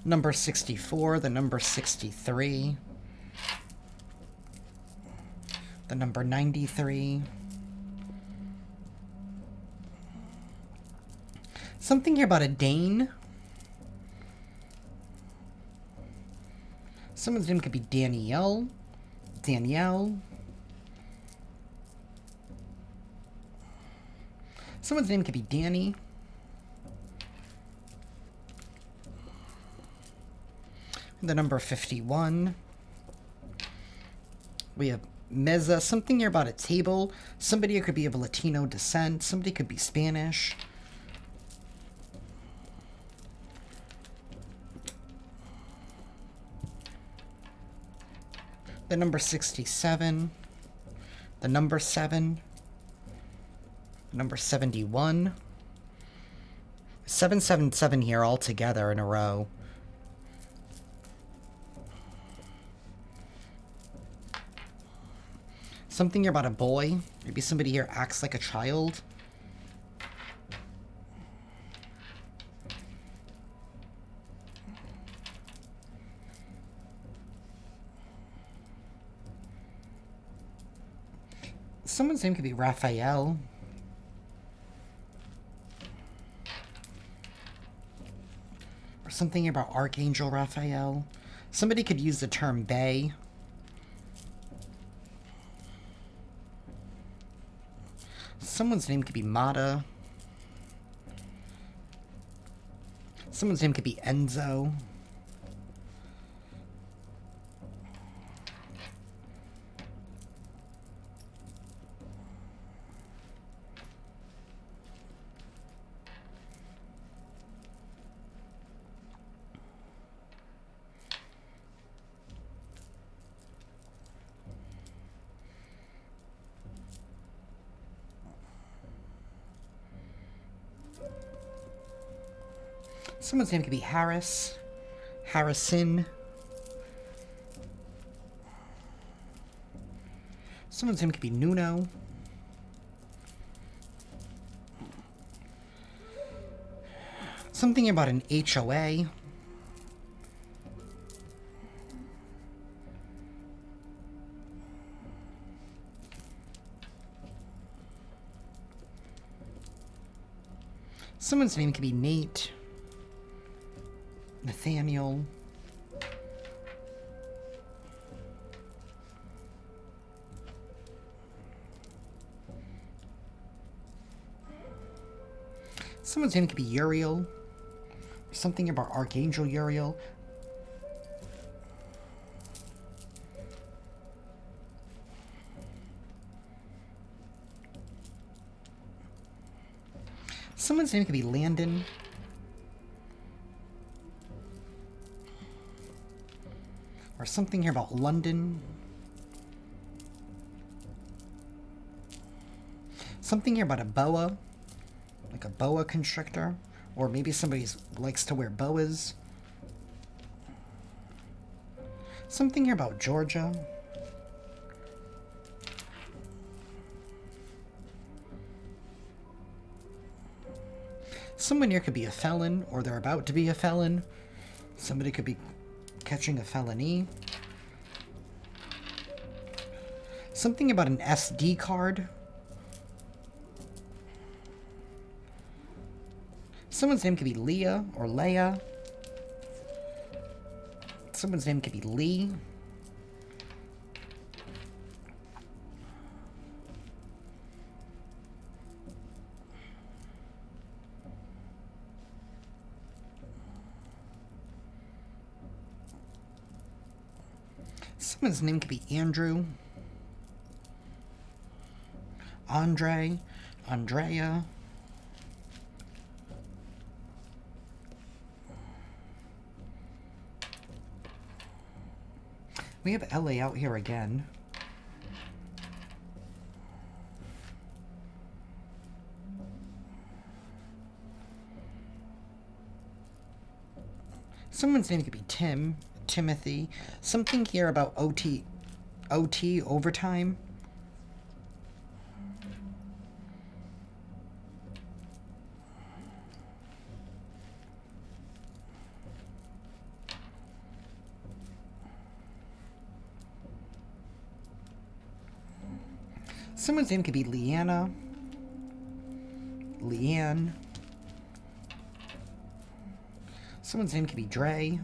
Number 64, the number 63. The number 93. Something here about a Dane. Someone's name could be Danielle. Danielle. Someone's name could be Danny. The number 51. We have Meza. Something here about a table. Somebody here could be of Latino descent. Somebody could be Spanish. The number 67. The number 7. Number 71. 777 here all together in a row. Something here about a boy. Maybe somebody here acts like a child. Someone's name could be Raphael. Or something here about Archangel Raphael. Somebody could use the term Bay. Someone's name could be Mata. Someone's name could be Enzo. Someone's name could be Harris. Harrison. Someone's name could be Nuno. Something about an HOA. Someone's name could be Nate. Nathaniel. Someone's name could be Uriel. Something about Archangel Uriel. Someone's name could be Landon. Or something here about London. Something here about a boa. Like a boa constrictor. Or maybe somebody likes to wear boas. Something here about Georgia. Someone here could be a felon, or they're about to be a felon. Somebody could be catching a felony. Something about an SD card. Someone's name could be Leah or Leia. Someone's name could be Lee. Someone's name could be Andrew. Andre. Andrea. We have LA out here again. Someone's name could be Tim, Timothy. Something here about OT overtime. Someone's name could be Leanna. Leanne. Someone's name could be Dre.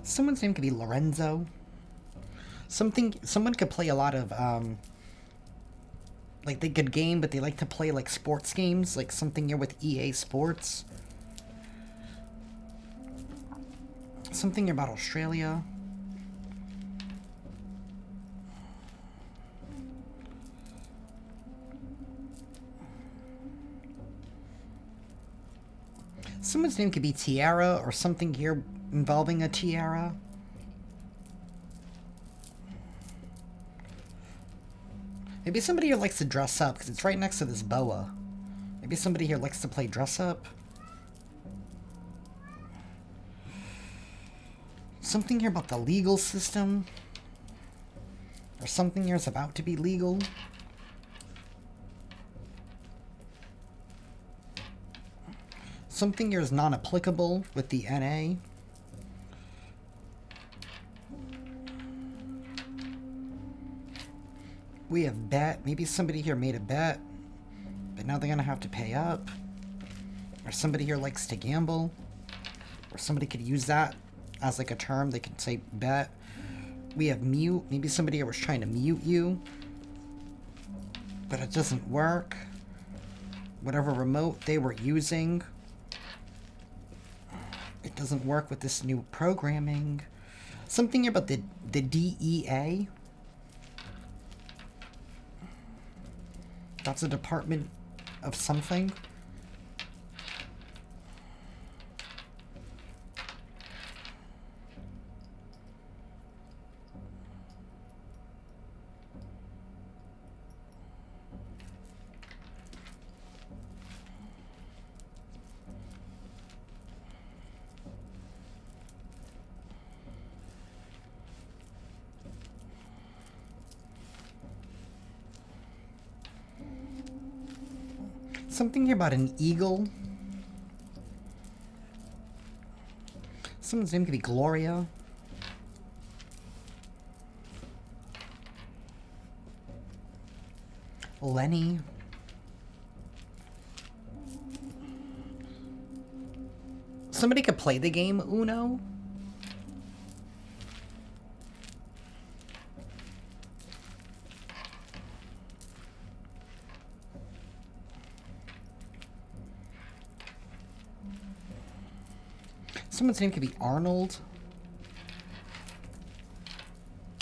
Someone's name could be Lorenzo. Someone could play a lot of, like, they could game, but they like to play, like, sports games, like something here with EA Sports. Something here about Australia. Someone's name could be Tiara, or something here involving a tiara. Maybe somebody here likes to dress up, because it's right next to this boa. Maybe somebody here likes to play dress up. Something here about the legal system. Or something here is about to be legal. Something here is non-applicable with the NA. We have bet. Maybe somebody here made a bet, but now they're gonna have to pay up. Or somebody here likes to gamble. Or somebody could use that as like a term. They could say bet. We have mute. Maybe somebody here was trying to mute you, but it doesn't work. Whatever remote they were using, it doesn't work with this new programming. Something about the DEA. That's a department of something. Something here about an eagle. Someone's name could be Gloria. Lenny. Somebody could play the game Uno. Someone's name could be Arnold.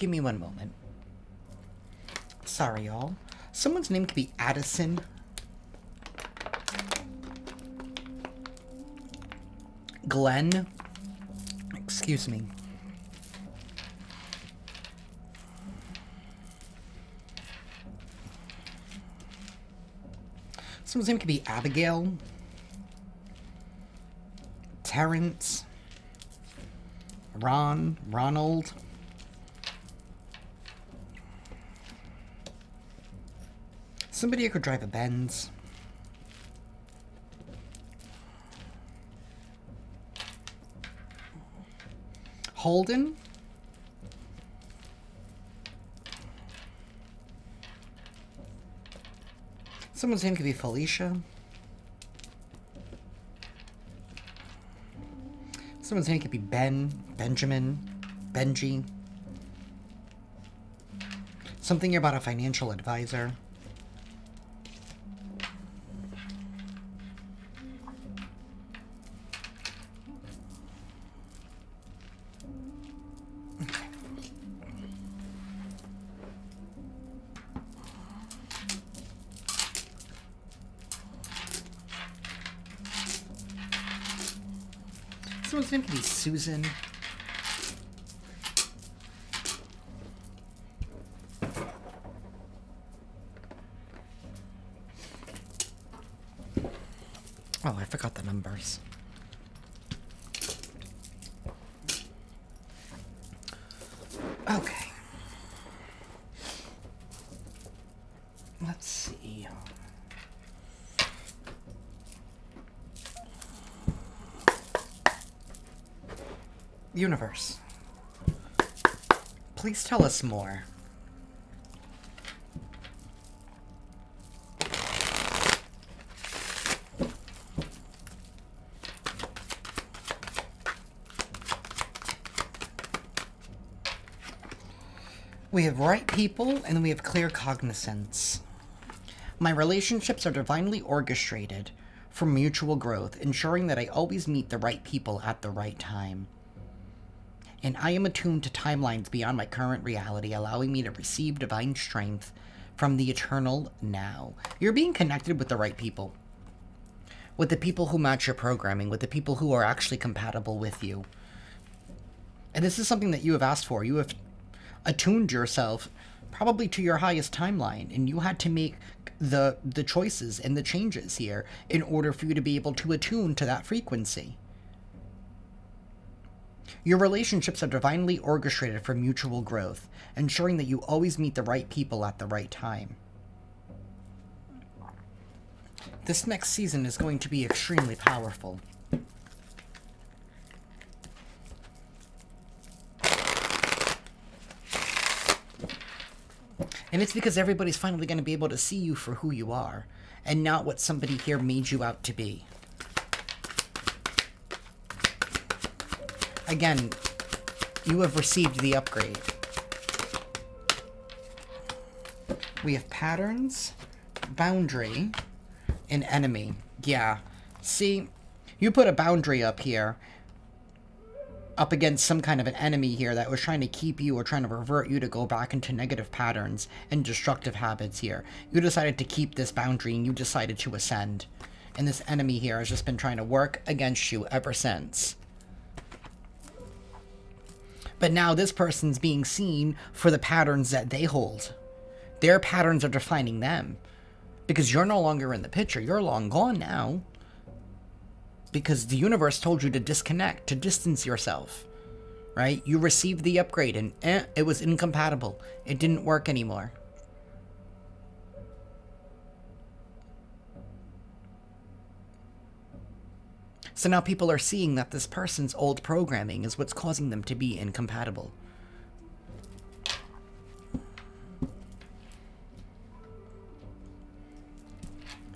Give me one moment. Sorry, y'all. Someone's name could be Addison. Glenn. Excuse me. Someone's name could be Abigail. Terrence. Ronald. Somebody who could drive a Benz. Holden. Someone's name could be Felicia. Someone's name could be Benjamin, Benji. Something about a financial advisor. Someone's name could be Susan. Oh, I forgot the numbers. Okay. Let's see. Universe, please tell us more. We have right people, and then we have clear cognizance. My relationships are divinely orchestrated for mutual growth, ensuring that I always meet the right people at the right time. And I am attuned to timelines beyond my current reality, allowing me to receive divine strength from the eternal now. You're being connected with the right people. With the people who match your programming, with the people who are actually compatible with you. And this is something that you have asked for. You have attuned yourself probably to your highest timeline, and you had to make the choices and the changes here in order for you to be able to attune to that frequency. Your relationships are divinely orchestrated for mutual growth, ensuring that you always meet the right people at the right time. This next season is going to be extremely powerful. And it's because everybody's finally going to be able to see you for who you are, and not what somebody here made you out to be. Again, you have received the upgrade. We have patterns, boundary, and enemy. Yeah. See, you put a boundary up here, up against some kind of an enemy here that was trying to keep you or trying to revert you to go back into negative patterns and destructive habits here. You decided to keep this boundary and you decided to ascend. And this enemy here has just been trying to work against you ever since. But now this person's being seen for the patterns that they hold. Their patterns are defining them. Because you're no longer in the picture. You're long gone now. Because the universe told you to disconnect, to distance yourself. Right? You received the upgrade and it was incompatible. It didn't work anymore. So now people are seeing that this person's old programming is what's causing them to be incompatible.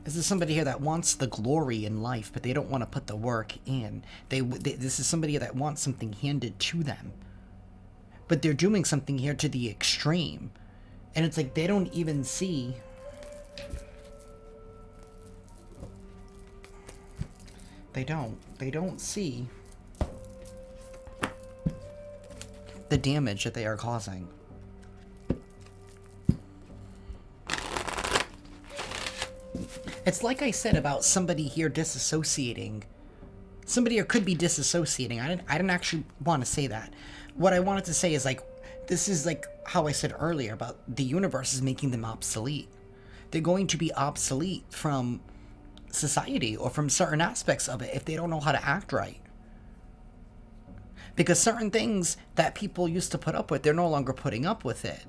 This is somebody here that wants the glory in life, but they don't want to put the work in. This is somebody that wants something handed to them. But they're doing something here to the extreme. And it's like they don't even see... They don't see the damage that they are causing. It's like I said about somebody here disassociating. Somebody here could be disassociating. I didn't actually want to say that. What I wanted to say is, like, this is like how I said earlier about the universe is making them obsolete. They're going to be obsolete from society or from certain aspects of it if they don't know how to act right. Because certain things that people used to put up with, they're no longer putting up with it.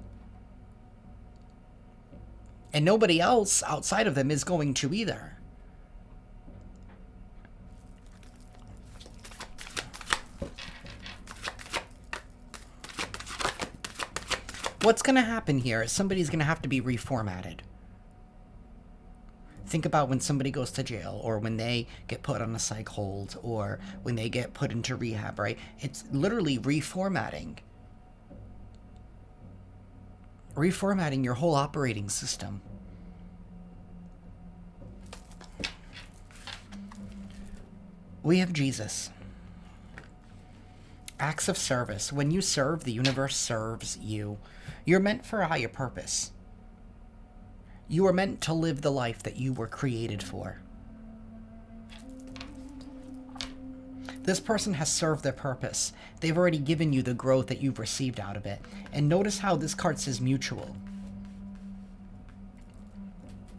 And nobody else outside of them is going to either. What's going to happen here is somebody's going to have to be reformatted. Think about when somebody goes to jail, or when they get put on a psych hold, or when they get put into rehab, right? It's literally reformatting. Reformatting your whole operating system. We have Jesus. Acts of service. When you serve, the universe serves you. You're meant for a higher purpose. You are meant to live the life that you were created for. This person has served their purpose. They've already given you the growth that you've received out of it. And notice how this card says mutual.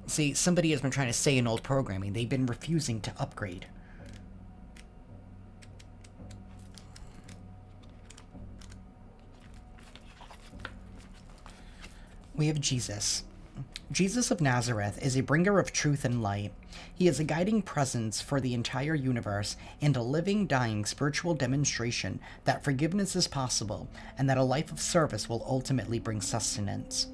See, somebody has been trying to stay in old programming. They've been refusing to upgrade. We have Jesus. Jesus of Nazareth is a bringer of truth and light. He is a guiding presence for the entire universe and a living, dying spiritual demonstration that forgiveness is possible and that a life of service will ultimately bring sustenance.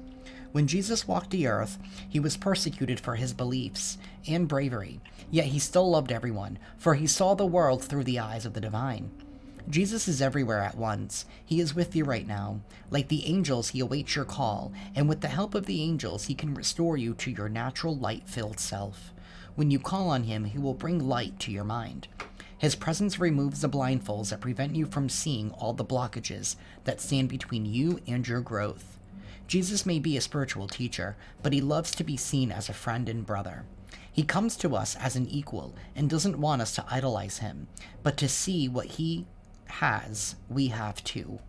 When Jesus walked the earth, he was persecuted for his beliefs and bravery, yet he still loved everyone, for he saw the world through the eyes of the divine. Jesus is everywhere at once. He is with you right now. Like the angels, he awaits your call, and with the help of the angels, he can restore you to your natural light-filled self. When you call on him, he will bring light to your mind. His presence removes the blindfolds that prevent you from seeing all the blockages that stand between you and your growth. Jesus may be a spiritual teacher, but he loves to be seen as a friend and brother. He comes to us as an equal and doesn't want us to idolize him, but to see what he has, we have too.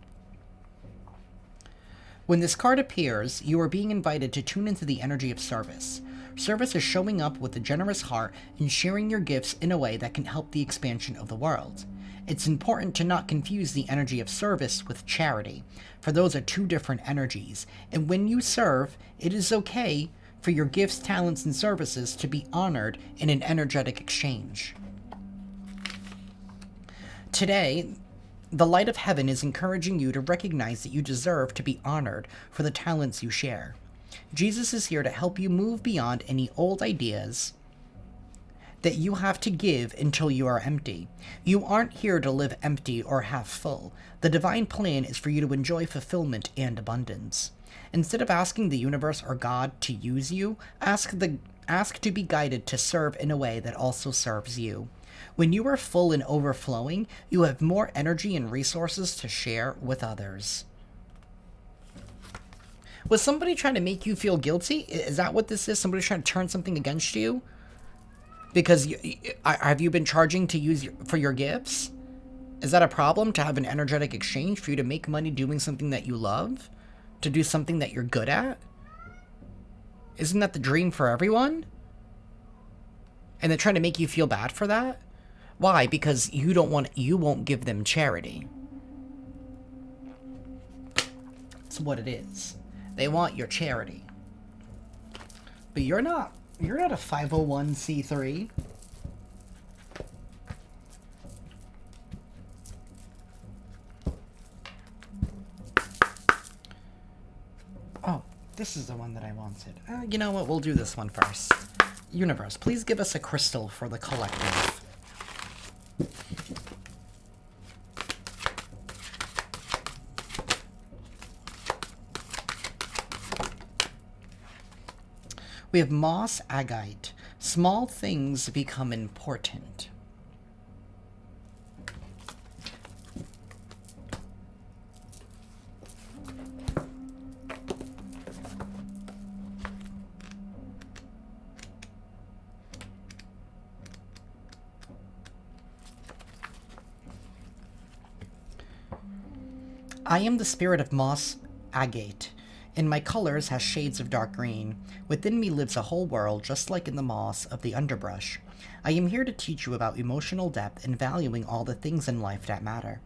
When this card appears, you are being invited to tune into the energy of service. Service is showing up with a generous heart and sharing your gifts in a way that can help the expansion of the world. It's important to not confuse the energy of service with charity, for those are two different energies, and when you serve, it is okay for your gifts, talents, and services to be honored in an energetic exchange. Today, the light of heaven is encouraging you to recognize that you deserve to be honored for the talents you share. Jesus is here to help you move beyond any old ideas that you have to give until you are empty. You aren't here to live empty or half full. The divine plan is for you to enjoy fulfillment and abundance. Instead of asking the universe or God to use you, ask to be guided to serve in a way that also serves you. When you are full and overflowing, you have more energy and resources to share with others. Was somebody trying to make you feel guilty? Is that what this is? Somebody trying to turn something against you? Because have you been charging to use for your gifts? Is that a problem, to have an energetic exchange for you to make money doing something that you love? To do something that you're good at? Isn't that the dream for everyone? And they're trying to make you feel bad for that? Why? Because you won't give them charity. That's what it is. They want your charity. But you're not a 501c3. Oh, this is the one that I wanted. You know what? We'll do this one first. Universe, please give us a crystal for the collective. We have moss agate. Small things become important. I am the spirit of moss agate, and my colors has shades of dark green. Within me lives a whole world, just like in the moss of the underbrush. I am here to teach you about emotional depth and valuing all the things in life that matter.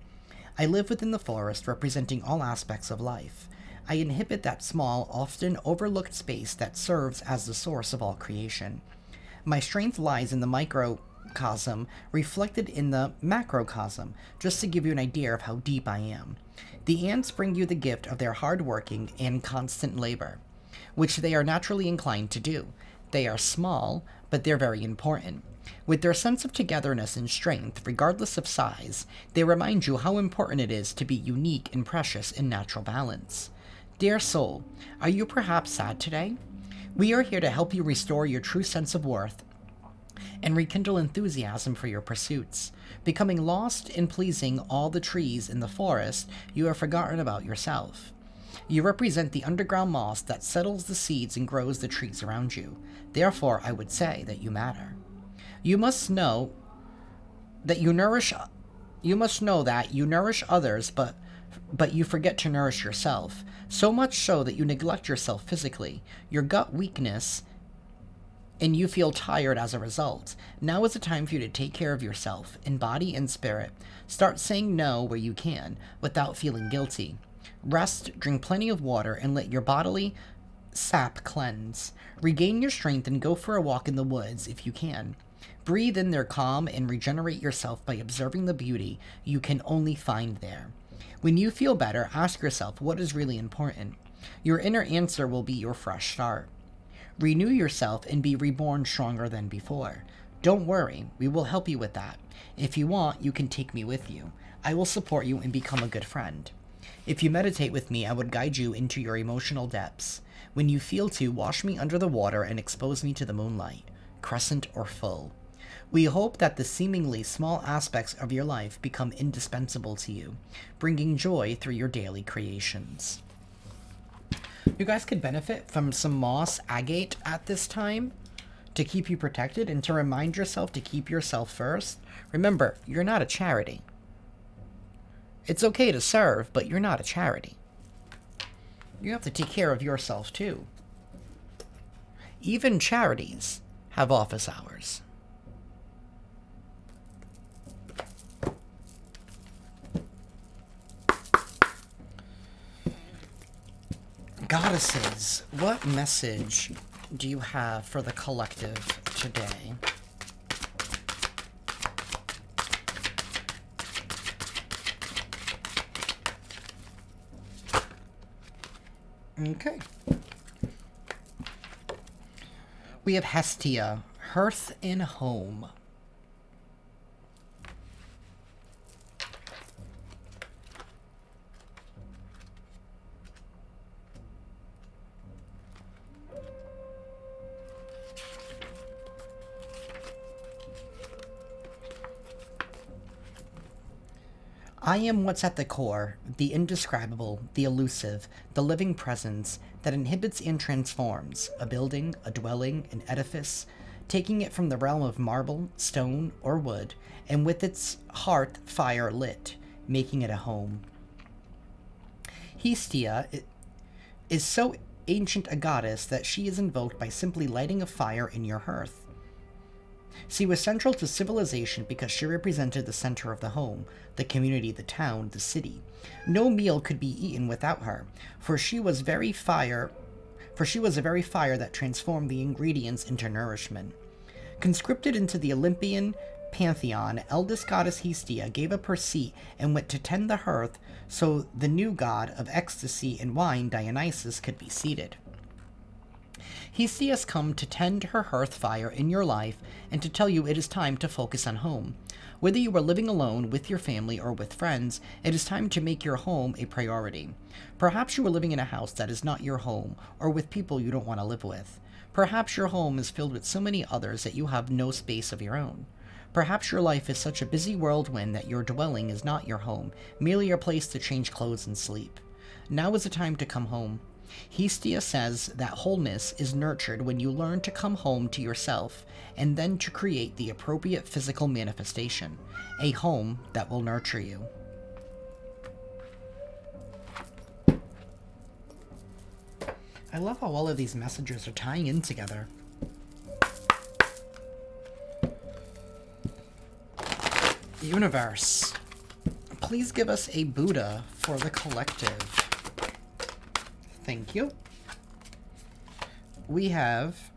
I live within the forest, representing all aspects of life. I inhabit that small, often overlooked space that serves as the source of all creation. My strength lies in the microcosm, reflected in the macrocosm, just to give you an idea of how deep I am. The ants bring you the gift of their hard working and constant labor, which they are naturally inclined to do. They are small, but they're very important. With their sense of togetherness and strength, regardless of size, they remind you how important it is to be unique and precious in natural balance. Dear soul, are you perhaps sad today? We are here to help you restore your true sense of worth and rekindle enthusiasm for your pursuits. Becoming lost in pleasing all the trees in the forest, you have forgotten about yourself. You represent the underground moss that settles the seeds and grows the trees around you. Therefore, I would say that you matter. You must know that you nourish others, but you forget to nourish yourself. So much so that you neglect yourself physically. Your gut weakness and you feel tired as a result. Now is the time for you to take care of yourself, in body and spirit. Start saying no where you can, without feeling guilty. Rest, drink plenty of water, and let your bodily sap cleanse. Regain your strength and go for a walk in the woods if you can. Breathe in their calm and regenerate yourself by observing the beauty you can only find there. When you feel better, ask yourself what is really important. Your inner answer will be your fresh start. Renew yourself and be reborn stronger than before. Don't worry, we will help you with that. If you want, you can take me with you. I will support you and become a good friend. If you meditate with me, I would guide you into your emotional depths. When you feel to, wash me under the water and expose me to the moonlight, crescent or full. We hope that the seemingly small aspects of your life become indispensable to you, bringing joy through your daily creations. You guys could benefit from some moss agate at this time to keep you protected and to remind yourself to keep yourself first. Remember, you're not a charity. It's okay to serve, but you're not a charity. You have to take care of yourself too. Even charities have office hours. Goddesses, what message do you have for the collective today? Okay. We have Hestia, Hearth and Home. I am what's at the core, the indescribable, the elusive, the living presence that inhibits and transforms a building, a dwelling, an edifice, taking it from the realm of marble, stone, or wood, and with its hearth fire lit, making it a home. Hestia is so ancient a goddess that she is invoked by simply lighting a fire in your hearth. She was central to civilization because she represented the center of the home, the community, the town, the city. No meal could be eaten without her, for she was a very fire that transformed the ingredients into nourishment. Conscripted into the Olympian pantheon, eldest goddess Hestia gave up her seat and went to tend the hearth so the new god of ecstasy and wine, Dionysus, could be seated. Hestia has come to tend her hearth fire in your life and to tell you it is time to focus on home. Whether you are living alone, with your family, or with friends, it is time to make your home a priority. Perhaps you are living in a house that is not your home, or with people you don't want to live with. Perhaps your home is filled with so many others that you have no space of your own. Perhaps your life is such a busy whirlwind that your dwelling is not your home, merely a place to change clothes and sleep. Now is the time to come home. Hestia says that wholeness is nurtured when you learn to come home to yourself and then to create the appropriate physical manifestation, a home that will nurture you. I love how all of these messages are tying in together. Universe, please give us a Buddha for the collective. Thank you. We have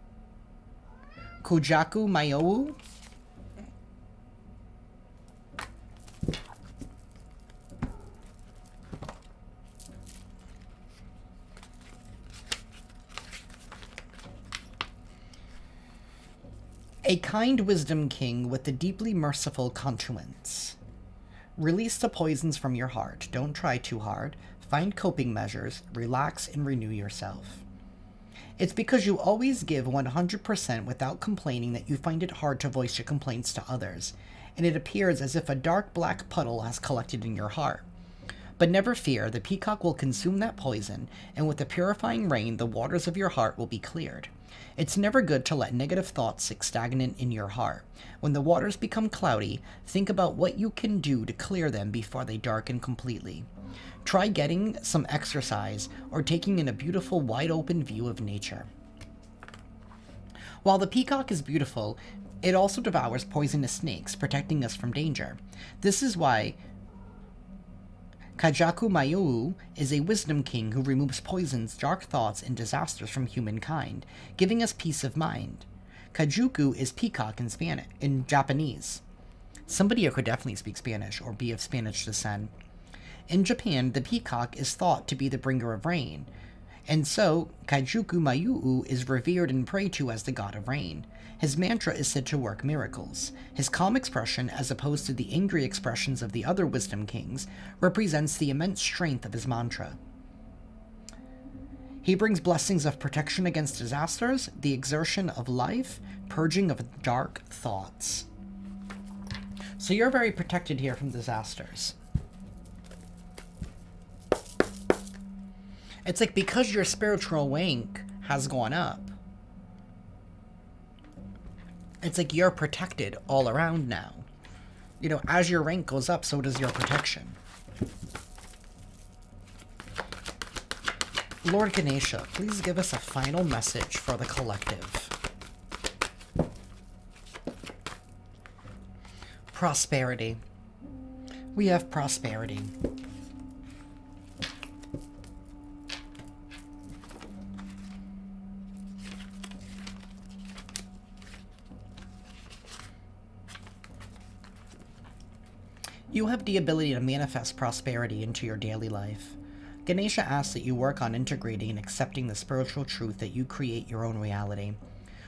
Kujaku Mayou. A kind wisdom king with a deeply merciful conscience. Release the poisons from your heart. Don't try too hard. Find coping measures. Relax and renew yourself. It's because you always give 100% without complaining that you find it hard to voice your complaints to others, and it appears as if a dark black puddle has collected in your heart. But never fear, the peacock will consume that poison, and with the purifying rain, the waters of your heart will be cleared. It's never good to let negative thoughts sit stagnant in your heart. When the waters become cloudy, think about what you can do to clear them before they darken completely. Try getting some exercise or taking in a beautiful wide-open view of nature. While the peacock is beautiful, it also devours poisonous snakes, protecting us from danger. This is why Kajaku Mayou is a wisdom king who removes poisons, dark thoughts, and disasters from humankind, giving us peace of mind. Kajuku is peacock in Japanese. Somebody here could definitely speak Spanish or be of Spanish descent. In Japan, the peacock is thought to be the bringer of rain, and so Kajuku Mayuu is revered and prayed to as the god of rain. His mantra is said to work miracles. His calm expression, as opposed to the angry expressions of the other wisdom kings, represents the immense strength of his mantra. He brings blessings of protection against disasters, the exertion of life, purging of dark thoughts. So you're very protected here from disasters. It's like because your spiritual rank has gone up, it's like you're protected all around now. You know, as your rank goes up, so does your protection. Lord Ganesha, please give us a final message for the collective. Prosperity. We have prosperity. You have the ability to manifest prosperity into your daily life. Ganesha asks that you work on integrating and accepting the spiritual truth that you create your own reality.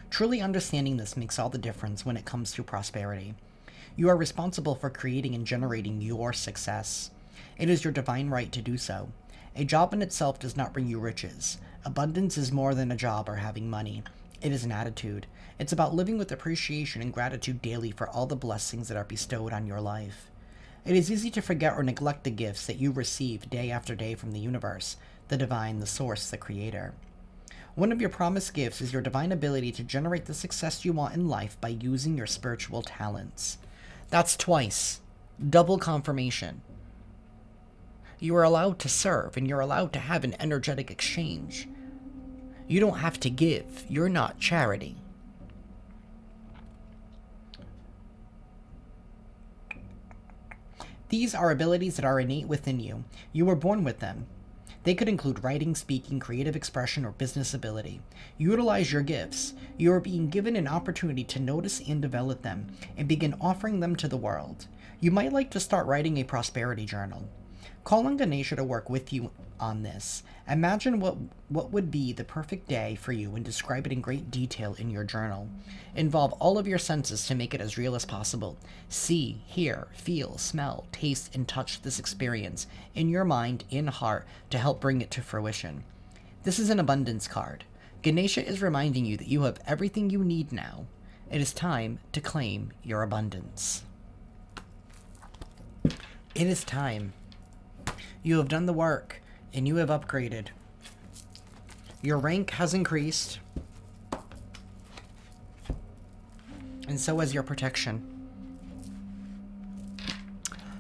Truly understanding this makes all the difference when it comes to prosperity. You are responsible for creating and generating your success. It is your divine right to do so. A job in itself does not bring you riches. Abundance is more than a job or having money. It is an attitude. It's about living with appreciation and gratitude daily for all the blessings that are bestowed on your life. It is easy to forget or neglect the gifts that you receive day after day from the universe, the divine, the source, the creator. One of your promised gifts is your divine ability to generate the success you want in life by using your spiritual talents. That's twice. Double confirmation. You are allowed to serve, and you're allowed to have an energetic exchange. You don't have to give. You're not charity. These are abilities that are innate within you. You were born with them. They could include writing, speaking, creative expression, or business ability. Utilize your gifts. You are being given an opportunity to notice and develop them, and begin offering them to the world. You might like to start writing a prosperity journal. Call on Ganesha to work with you on this. Imagine what would be the perfect day for you and describe it in great detail in your journal. Involve all of your senses to make it as real as possible. See, hear, feel, smell, taste, and touch this experience in your mind and heart to help bring it to fruition. This is an abundance card. Ganesha is reminding you that you have everything you need now. It is time to claim your abundance. It is time. You have done the work, and you have upgraded. Your rank has increased, and so has your protection.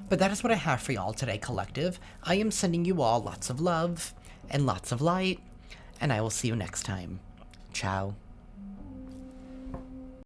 But that is what I have for y'all today, collective. I am sending you all lots of love and lots of light, and I will see you next time. Ciao.